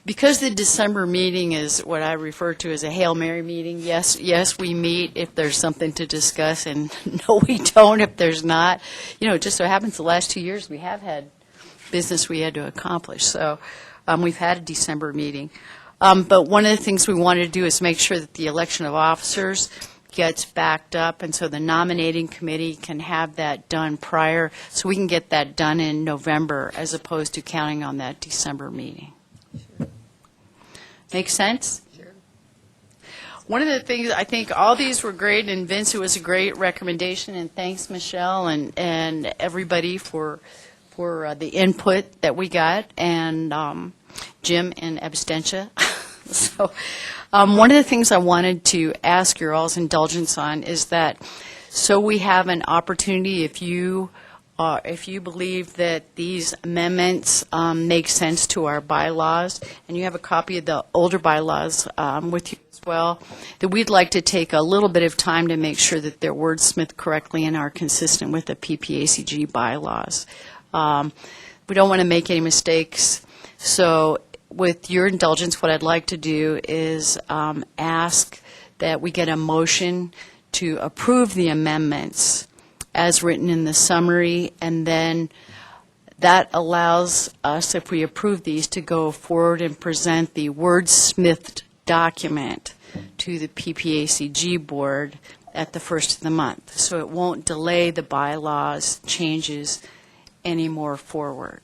Because the December meeting is what I refer to as a Hail Mary meeting, yes, we meet if there's something to discuss, and no, we don't if there's not. It just so happens the last 2 years we have had business we had to accomplish. So we've had a December meeting. But one of the things we wanted to do is make sure that the election of officers gets backed up, and so the nominating committee can have that done prior, so we can get that done in November as opposed to counting on that December meeting. Sure. Make sense? Sure. One of the things, I think all these were great, and Vince, it was a great recommendation, and thanks, Michelle, and everybody for the input that we got, and Jim and Abstentia. So one of the things I wanted to ask your all's indulgence on is that, so we have an opportunity, if you believe that these amendments make sense to our bylaws, and you have a copy of the older bylaws with you as well, that we'd like to take a little bit of time to make sure that they're wordsmithed correctly and are consistent with the PPACG bylaws. We don't want to make any mistakes. So with your indulgence, what I'd like to do is ask that we get a motion to approve the amendments as written in the summary, and then that allows us, if we approve these, to go forward and present the wordsmithed document to the PPACG board at the first of the month. So it won't delay the bylaws changes any more forward.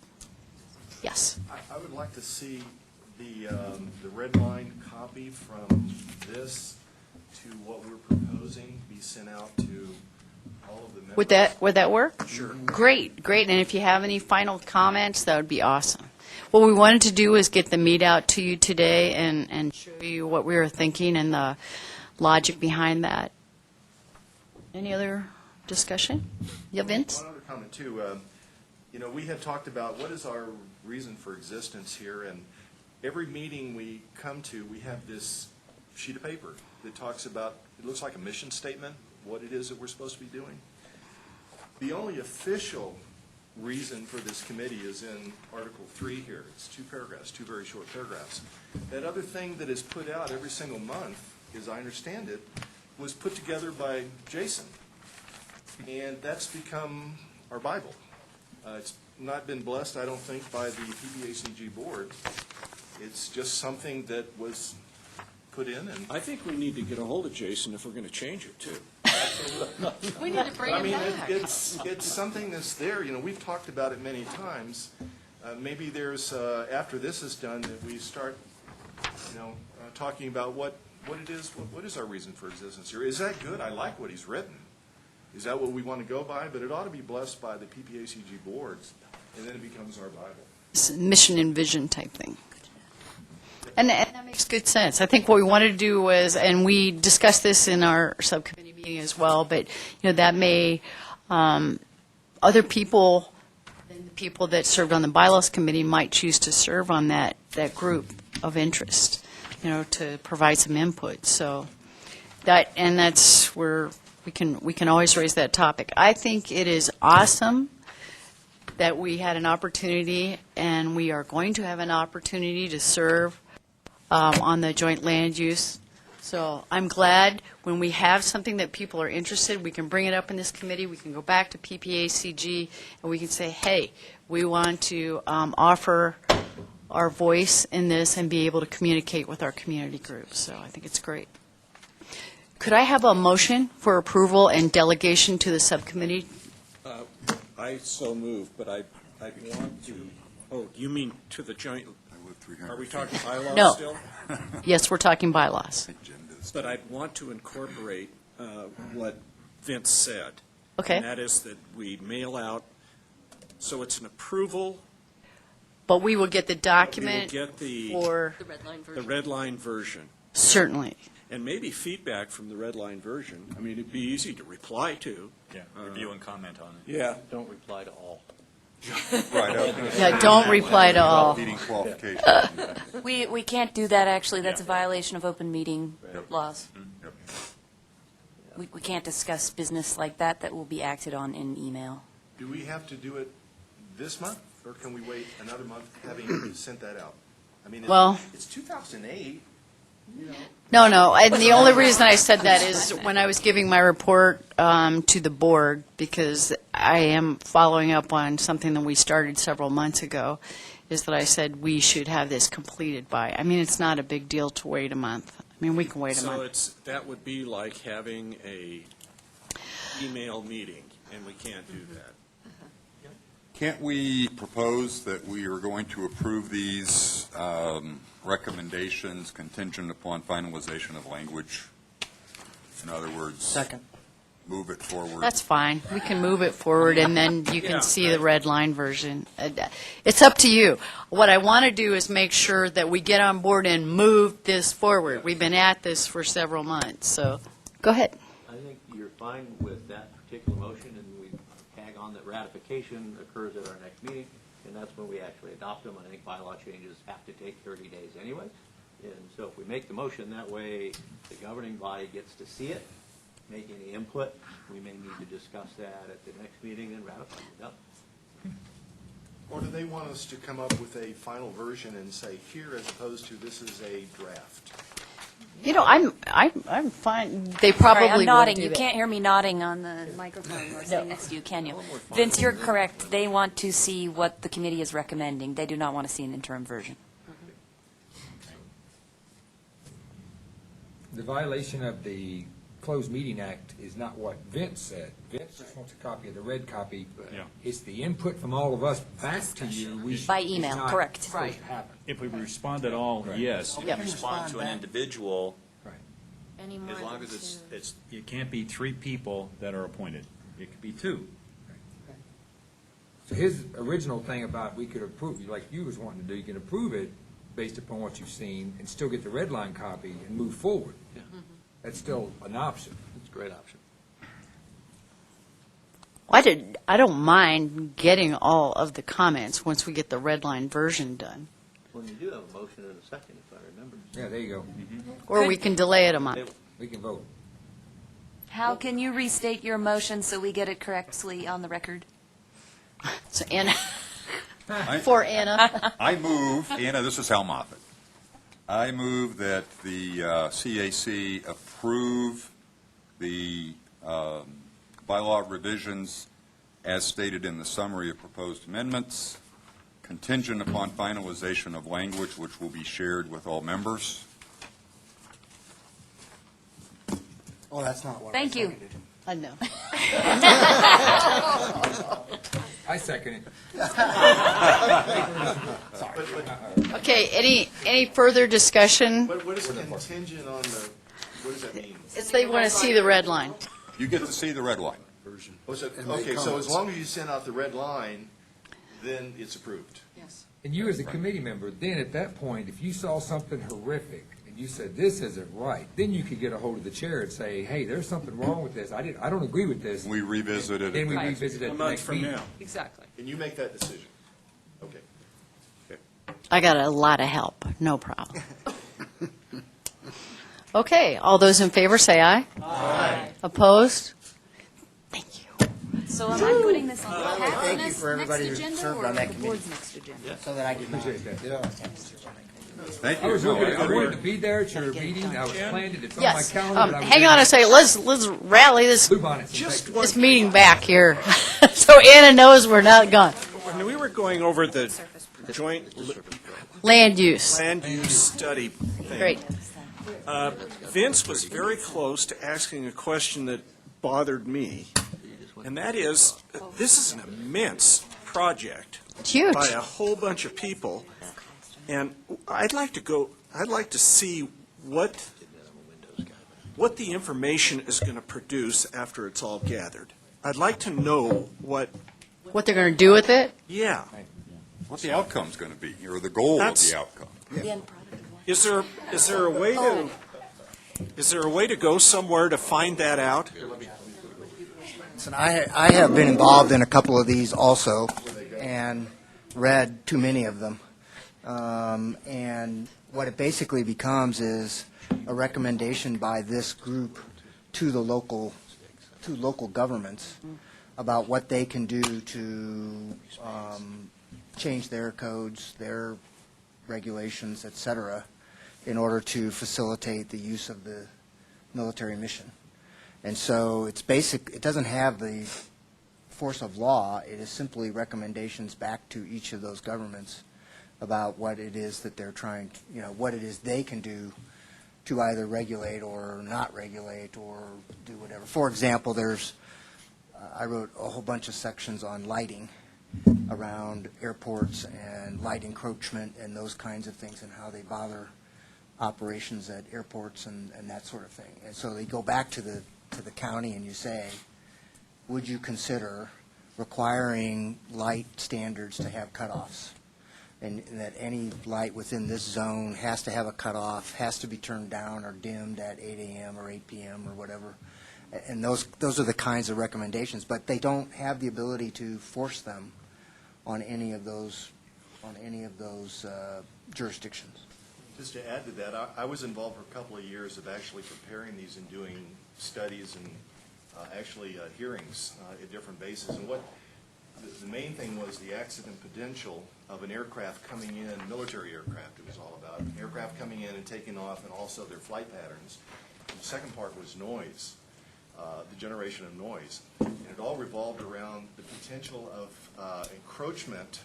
Yes? I would like to see the red line copy from this to what we're proposing be sent out to all of the members? Would that work? Sure. Great, great. And if you have any final comments, that would be awesome. What we wanted to do is get the meat out to you today and show you what we were thinking and the logic behind that. Any other discussion? Yeah, Vince? One other comment, too. We had talked about what is our reason for existence here, and every meeting we come to, we have this sheet of paper that talks about, it looks like a mission statement, what it is that we're supposed to be doing. The only official reason for this committee is in Article 3 here. It's 2 paragraphs, 2 very short paragraphs. That other thing that is put out every single month, as I understand it, was put together by Jason. And that's become our Bible. It's not been blessed, I don't think, by the PPACG board. It's just something that was put in, and I think we need to get a hold of Jason if we're going to change it, too. We need to bring him back. It's something that's there. We've talked about it many times. Maybe there's, after this is done, that we start, talking about what it is, what is our reason for existence here? Is that good? I like what he's written. Is that what we want to go by? But it ought to be blessed by the PPACG boards, and then it becomes our Bible. It's a mission and vision type thing. And that makes good sense. I think what we wanted to do was, and we discussed this in our subcommittee meeting as well, but that may, other people, the people that served on the bylaws committee might choose to serve on that group of interest, to provide some input. So that's where we can always raise that topic. I think it is awesome that we had an opportunity, and we are going to have an opportunity to serve on the joint land use. So I'm glad when we have something that people are interested, we can bring it up in this committee, we can go back to PPACG, and we can say, hey, we want to offer our voice in this and be able to communicate with our community groups. So I think it's great. Could I have a motion for approval and delegation to the subcommittee? I so move, but I want to, you mean to the joint, are we talking bylaws No. still? Yes, we're talking bylaws. But I'd want to incorporate what Vince said. Okay. And that is that we mail out, so it's an approval. But we will get the document We will get for, The red line the version. red line version. certainly. And maybe feedback from the red line version. I mean, it'd be easy to reply to. Yeah, review and comment on it. Yeah. Don't reply to all. Right. Yeah, don't reply to all. Meeting qualifications. We can't do that, actually. That's a violation of open meeting laws. Yep. We can't discuss business like that will be acted on in email. Do we have to do it this month, or can we wait another month having sent that out? I mean, Well- it's 2008. No, and the only reason I said that is when I was giving my report to the board, because I am following up on something that we started several months ago, is that I said we should have this completed by, I mean, it's not a big deal to wait a month. I mean, we can wait a So month. that would be like having a email meeting, and we can't do that. Can't we propose that we are going to approve these recommendations contingent upon finalization of language? In other words, Second. move it forward. That's fine. We can move it forward, and then you Yeah. can see the red line version. It's up to you. What I want to do is make sure that we get on board and move this forward. We've been at this for several months, so go ahead. I think you're fine with that particular motion, and we tag on that ratification occurs at our next meeting, and that's when we actually adopt them. I think bylaw changes have to take 30 days anyway. And so if we make the motion, that way the governing body gets to see it, make any input. We may need to discuss that at the next meeting and ratify it. Yep. Or do they want us to come up with a final version and say here, as opposed to this is a draft? I'm fine. They Sorry, probably I'm will nodding. do You that. can't hear me nodding on the microphone or sitting next to you, can you? Vince, you're correct. They want to see what the committee is recommending. They do not want to see an interim version. The violation of the Closed Meeting Act is not what Vince said. Vince just wants a copy of the red copy. Yeah. It's the input from all of us back to you. By email, it's not correct. supposed to happen. If we respond at all, yes. If Yep. you respond to an individual, Right. Any more As long than as two. it can't be 3 people that are appointed. It could be 2. So his original thing about we could approve, like you was wanting to do, you can approve it based upon what you've seen and still get the red line copy and move forward. Yeah. That's still an option. It's a great option. I don't mind getting all of the comments once we get the red line version done. Well, you do have a motion and a second, if I remember. Yeah, there you go. Or we can delay it a month. We can vote. How can you restate your motion so we get it correctly on the record? So Anna, for Anna. I move, Anna, this is Hal Moffett. I move that the CAC approve the bylaw revisions as stated in the summary of proposed amendments, contingent upon finalization of language which will be shared with all members. Oh, that's not what Thank you. I know. I second it. Okay, any further discussion? What is contingent on the, what does that mean? It's they want to see the red line. You get to see the red line. Oh, so- And make Okay, so comments. as long as you send out the red line, then it's approved. Yes. And you as a committee member, then at that point, if you saw something horrific and you said, this isn't right, then you could get a hold of the chair and say, hey, there's something wrong with this. I don't agree with this. We revisit it. Then we Right. revisit it A at the month next from meeting. now. Exactly. And you make that decision. Okay. I got a lot of help, no problem. Okay, all those in favor say aye. Aye. Opposed? Thank you. So am I putting this on the Thank you next for everybody who agenda served or on that the committee. board's next agenda? So that I did not. Appreciate that. Yeah. Thank I you. was No, looking, I agree. wanted to be there at your meeting. I was planning it. It's on my Yes, calendar. but I was hang in on a second, let's rally this Bluebonnets and Just take- one this meeting back here, so Anna knows we're not gone. When we were going over the joint Land use, land use study thing. great. Vince was very close to asking a question that bothered me, and that is, this is an immense project It's huge. by a whole bunch of people, and I'd like to see what the information is going to produce after it's all gathered. I'd like to know what What they're going to do with it? What the outcome's going to be, or the goal of That's- the outcome. Is there a way to go somewhere to find that out? Listen, I have been involved in a couple of these also, and read too many of them. And what it basically becomes is a recommendation by this group to local governments about what they can do to change their codes, their regulations, et cetera, in order to facilitate the use of the military mission. And so it's basic, it doesn't have the force of law, it is simply recommendations back to each of those governments about what it is that they're trying, what it is they can do to either regulate or not regulate or do whatever. For example, I wrote a whole bunch of sections on lighting around airports and light encroachment and those kinds of things and how they bother operations at airports and that sort of thing. And so they go back to the county and you say, would you consider requiring light standards to have cutoffs? And that any light within this zone has to have a cutoff, has to be turned down or dimmed at 8 a.m. or 8 p.m. or whatever. And those are the kinds of recommendations, but they don't have the ability to force them on any of those jurisdictions. Just to add to that, I was involved for a couple of years of actually preparing these and doing studies and actually hearings at different bases. And what the main thing was the accident potential of an aircraft coming in, military aircraft it was all about, aircraft coming in and taking off and also their flight patterns. And the second part was noise, the generation of noise. And it all revolved around the potential of encroachment.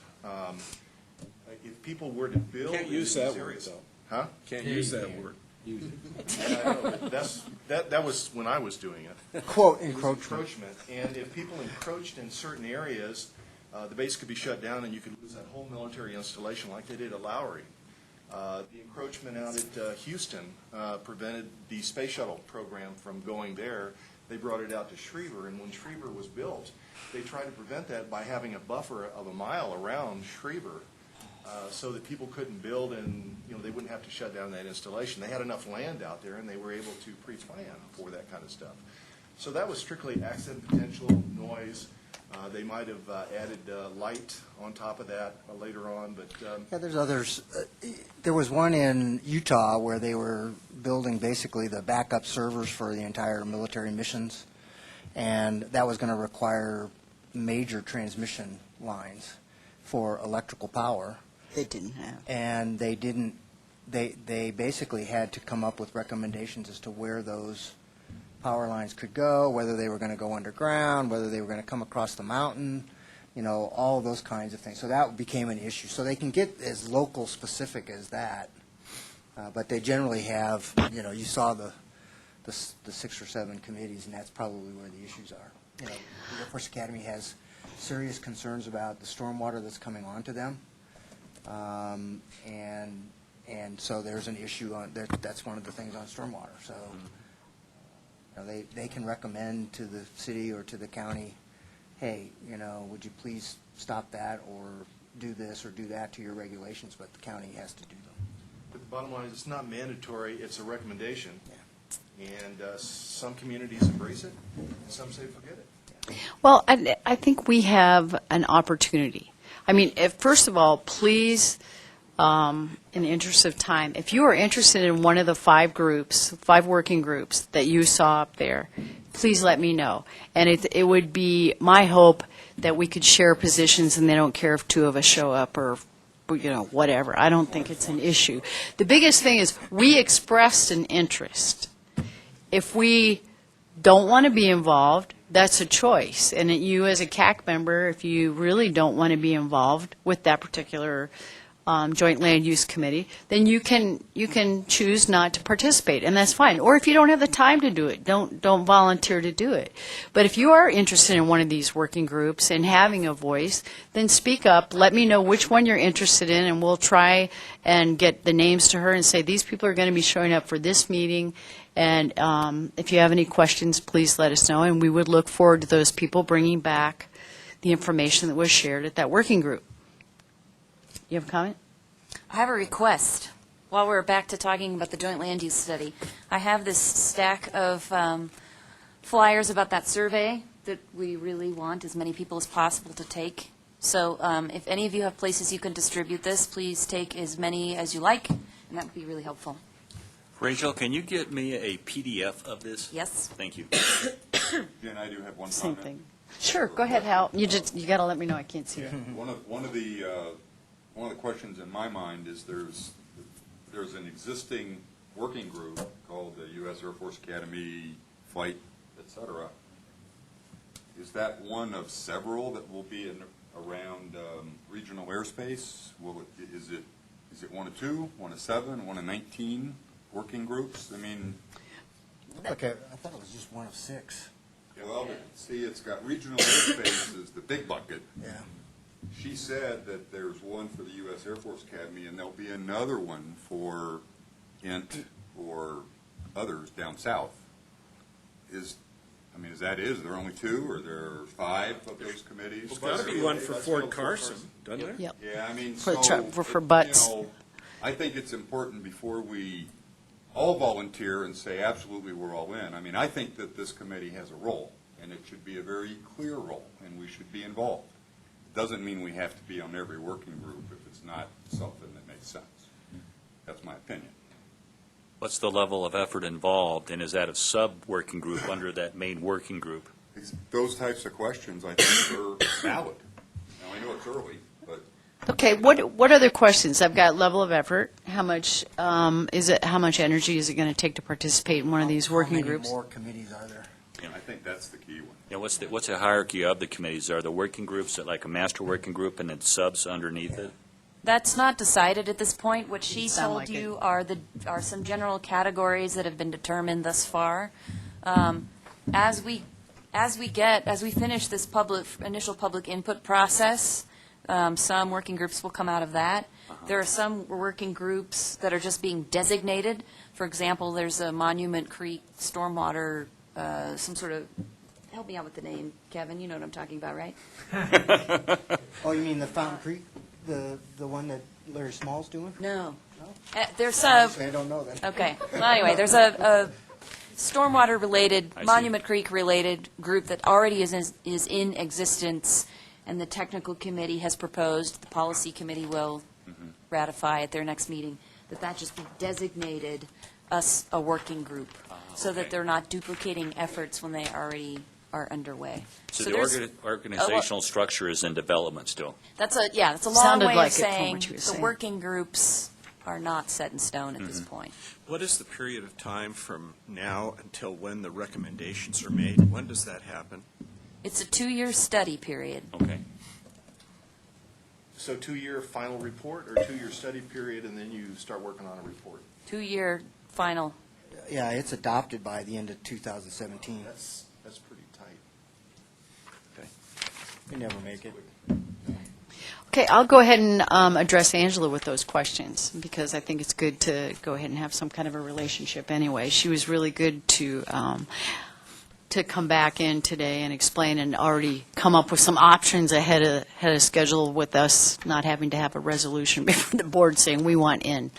If people were to build Can't in use these that word, areas. though. Huh? Can't use that word. I know, but that was when I was doing it. Quote, It was encroachment. And if people encroached in certain areas, the base could be shut down and you could lose that whole military installation like they did at Lowry. The encroachment out at Houston prevented the space shuttle program from going there. They brought it out to Schriever, and when Schriever was built, they tried to prevent that by having a buffer of a mile around Schriever so that people couldn't build and, they wouldn't have to shut down that installation. They had enough land out there, and they were able to pre-plan for that kind of stuff. So that was strictly accident potential, noise. They might have added light on top of that later on, but Yeah, there's others. There was one in Utah where they were building basically the backup servers for the entire military missions, and that was going to require major transmission lines for electrical power. They didn't have. And they didn't, they basically had to come up with recommendations as to where those power lines could go, whether they were going to go underground, whether they were going to come across the mountain, all those kinds of things. So that became an issue. So they can get as local specific as that, but they generally have, you saw the 6 or 7 committees, and that's probably where the issues are. The Air Force Academy has serious concerns about the stormwater that's coming onto them, and so there's an issue on there. That's one of the things on stormwater. So. They can recommend to the city or to the county, hey, would you please stop that or do this or do that to your regulations, but the county has to do them. But the bottom line is it's not mandatory, it's a recommendation. Yeah. And some communities embrace it, and some say forget it. Well, I think we have an opportunity. I mean, first of all, please, in the interest of time, if you are interested in one of the 5 working groups that you saw up there, please let me know. And it would be my hope that we could share positions and they don't care if 2 of us show up or, whatever. I don't think it's an issue. The biggest thing is we expressed an interest. If we don't want to be involved, that's a choice. And you as a CAC member, if you really don't want to be involved with that particular Joint Land Use Committee, then you can choose not to participate, and that's fine. Or if you don't have the time to do it, don't volunteer to do it. But if you are interested in one of these working groups and having a voice, then speak up. Let me know which one you're interested in, and we'll try and get the names to her and say these people are going to be showing up for this meeting. And if you have any questions, please let us know, and we would look forward to those people bringing back the information that was shared at that working group. You have a comment? I have a request. While we're back to talking about the joint land use study, I have this stack of flyers about that survey that we really want as many people as possible to take. So if any of you have places you can distribute this, please take as many as you like, and that would be really helpful. Rachel, can you get me a PDF of this? Yes. Thank you. Again, I do have one Same comment. thing. Sure, go ahead, Hal. You got to let me know. I can't see it. One of the questions in my mind is there's an existing working group called the U.S. Air Force Academy Flight, et cetera. Is that one of several that will be around regional airspace? Is it one of 2, one of 7, one of 19 working groups? I mean, Okay, I thought it was just one of 6. yeah, well, see, it's got regional airspace is the big bucket. Yeah. She said that there's one for the U.S. Air Force Academy, and there'll be another one for INT or others down south. Is there only 2, or there are 5 of those committees? There's got to be one for Fort Carson, doesn't there? Yep. Yeah, I mean, For butts. I think it's important before we all volunteer and say, absolutely, we're all in. I mean, I think that this committee has a role, and it should be a very clear role, and we should be involved. Doesn't mean we have to be on every working group if it's not something that makes sense. That's my opinion. What's the level of effort involved, and is that a sub-working group under that main working group? Those types of questions, I think, are valid. Now, I know it's early, but... Okay, what other questions? I've got level of effort. How much how much energy is it going to take to participate in one of these working groups? How many more committees are there? I think that's the key one. Yeah, what's the hierarchy of the committees? Are the working groups like a master working group and then subs underneath it? That's not decided at this point. What she Sound told like you are some general categories that have been determined thus far. As we finish this initial public input process, Some working groups will come out of that. There are some working groups that are just being designated. For example, there's a Monument Creek Stormwater, some sort of, help me out with the name, Kevin, you know what I'm talking about, right? Oh, you mean the Fountain Creek, the one that Larry Small's doing? No. No? There's a, Actually, I don't know that. okay, well, anyway, there's a stormwater-related, I see. Monument Creek-related group that already is in existence, and the technical committee has proposed, the policy committee will ratify at their next meeting, that just be designated a working group, so that okay. they're not duplicating efforts when they already are underway. So there's the organizational structure is in development still? That's a long Sounded way like of it from saying what you were the saying. working groups are not set in stone at this point. What is the period of time from now until when the recommendations are made? When does that happen? It's a 2-year study period. Okay. So 2-year final report or 2-year study period, and then you start working on a report? 2-year final. Yeah, it's adopted by the end of 2017. That's pretty tight. We never make it. Okay, I'll go ahead and address Angela with those questions, because I think it's good to go ahead and have some kind of a relationship anyway. She was really good to come back in today and explain and already come up with some options ahead of schedule, with us not having to have a resolution before the board saying we want in.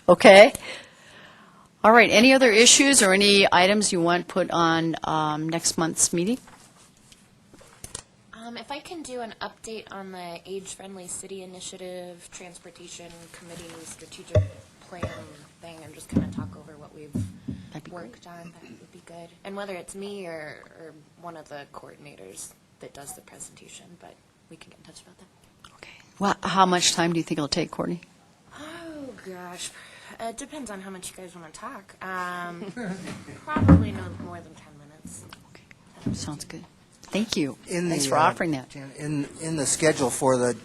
Okay? All right, any other issues or any items you want put on next month's meeting? If I can do an update on the age-friendly city initiative, transportation committee, strategic plan thing, and just kind of talk over what we've worked on, that would be good. And whether it's me or one of the coordinators that does the presentation, but we can get in touch about that. Well, how much time do you think it'll take, Courtney? Oh, gosh. It depends on how much you guys want to talk. Probably no more than 10 minutes. Sounds good. Thank you. In Thanks the, for offering that. In the schedule for the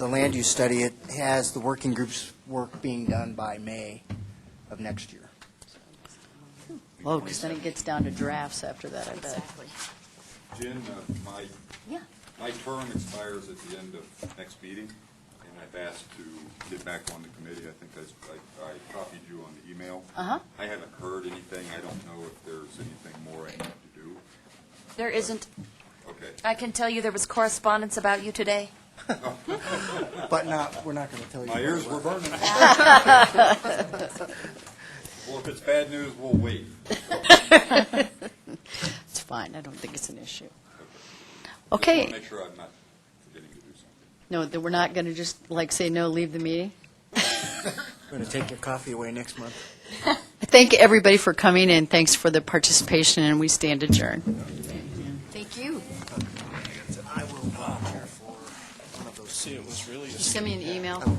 land use study, it has the working group's work being done by May of next year. Oh, because then it gets down to drafts after that, I bet. Exactly. Jen, Yeah. my term expires at the end of next meeting, and I've asked to get back on the committee. I think I copied you on the email. Uh-huh. I haven't heard anything. I don't know if there's anything more I need to do. There isn't. Okay. I can tell you there was correspondence about you today. But we're not going to tell you. My ears were burning. Well, if it's bad news, we'll wait. It's fine. I don't think it's an issue. Just Okay. want to make sure I'm not forgetting to do something. No, that we're not going to just say no, leave the meeting? We're going to take your coffee away next month. Thank everybody for coming, and thanks for the participation, and we stand adjourned. Thank you. See, it was really a Send me an email.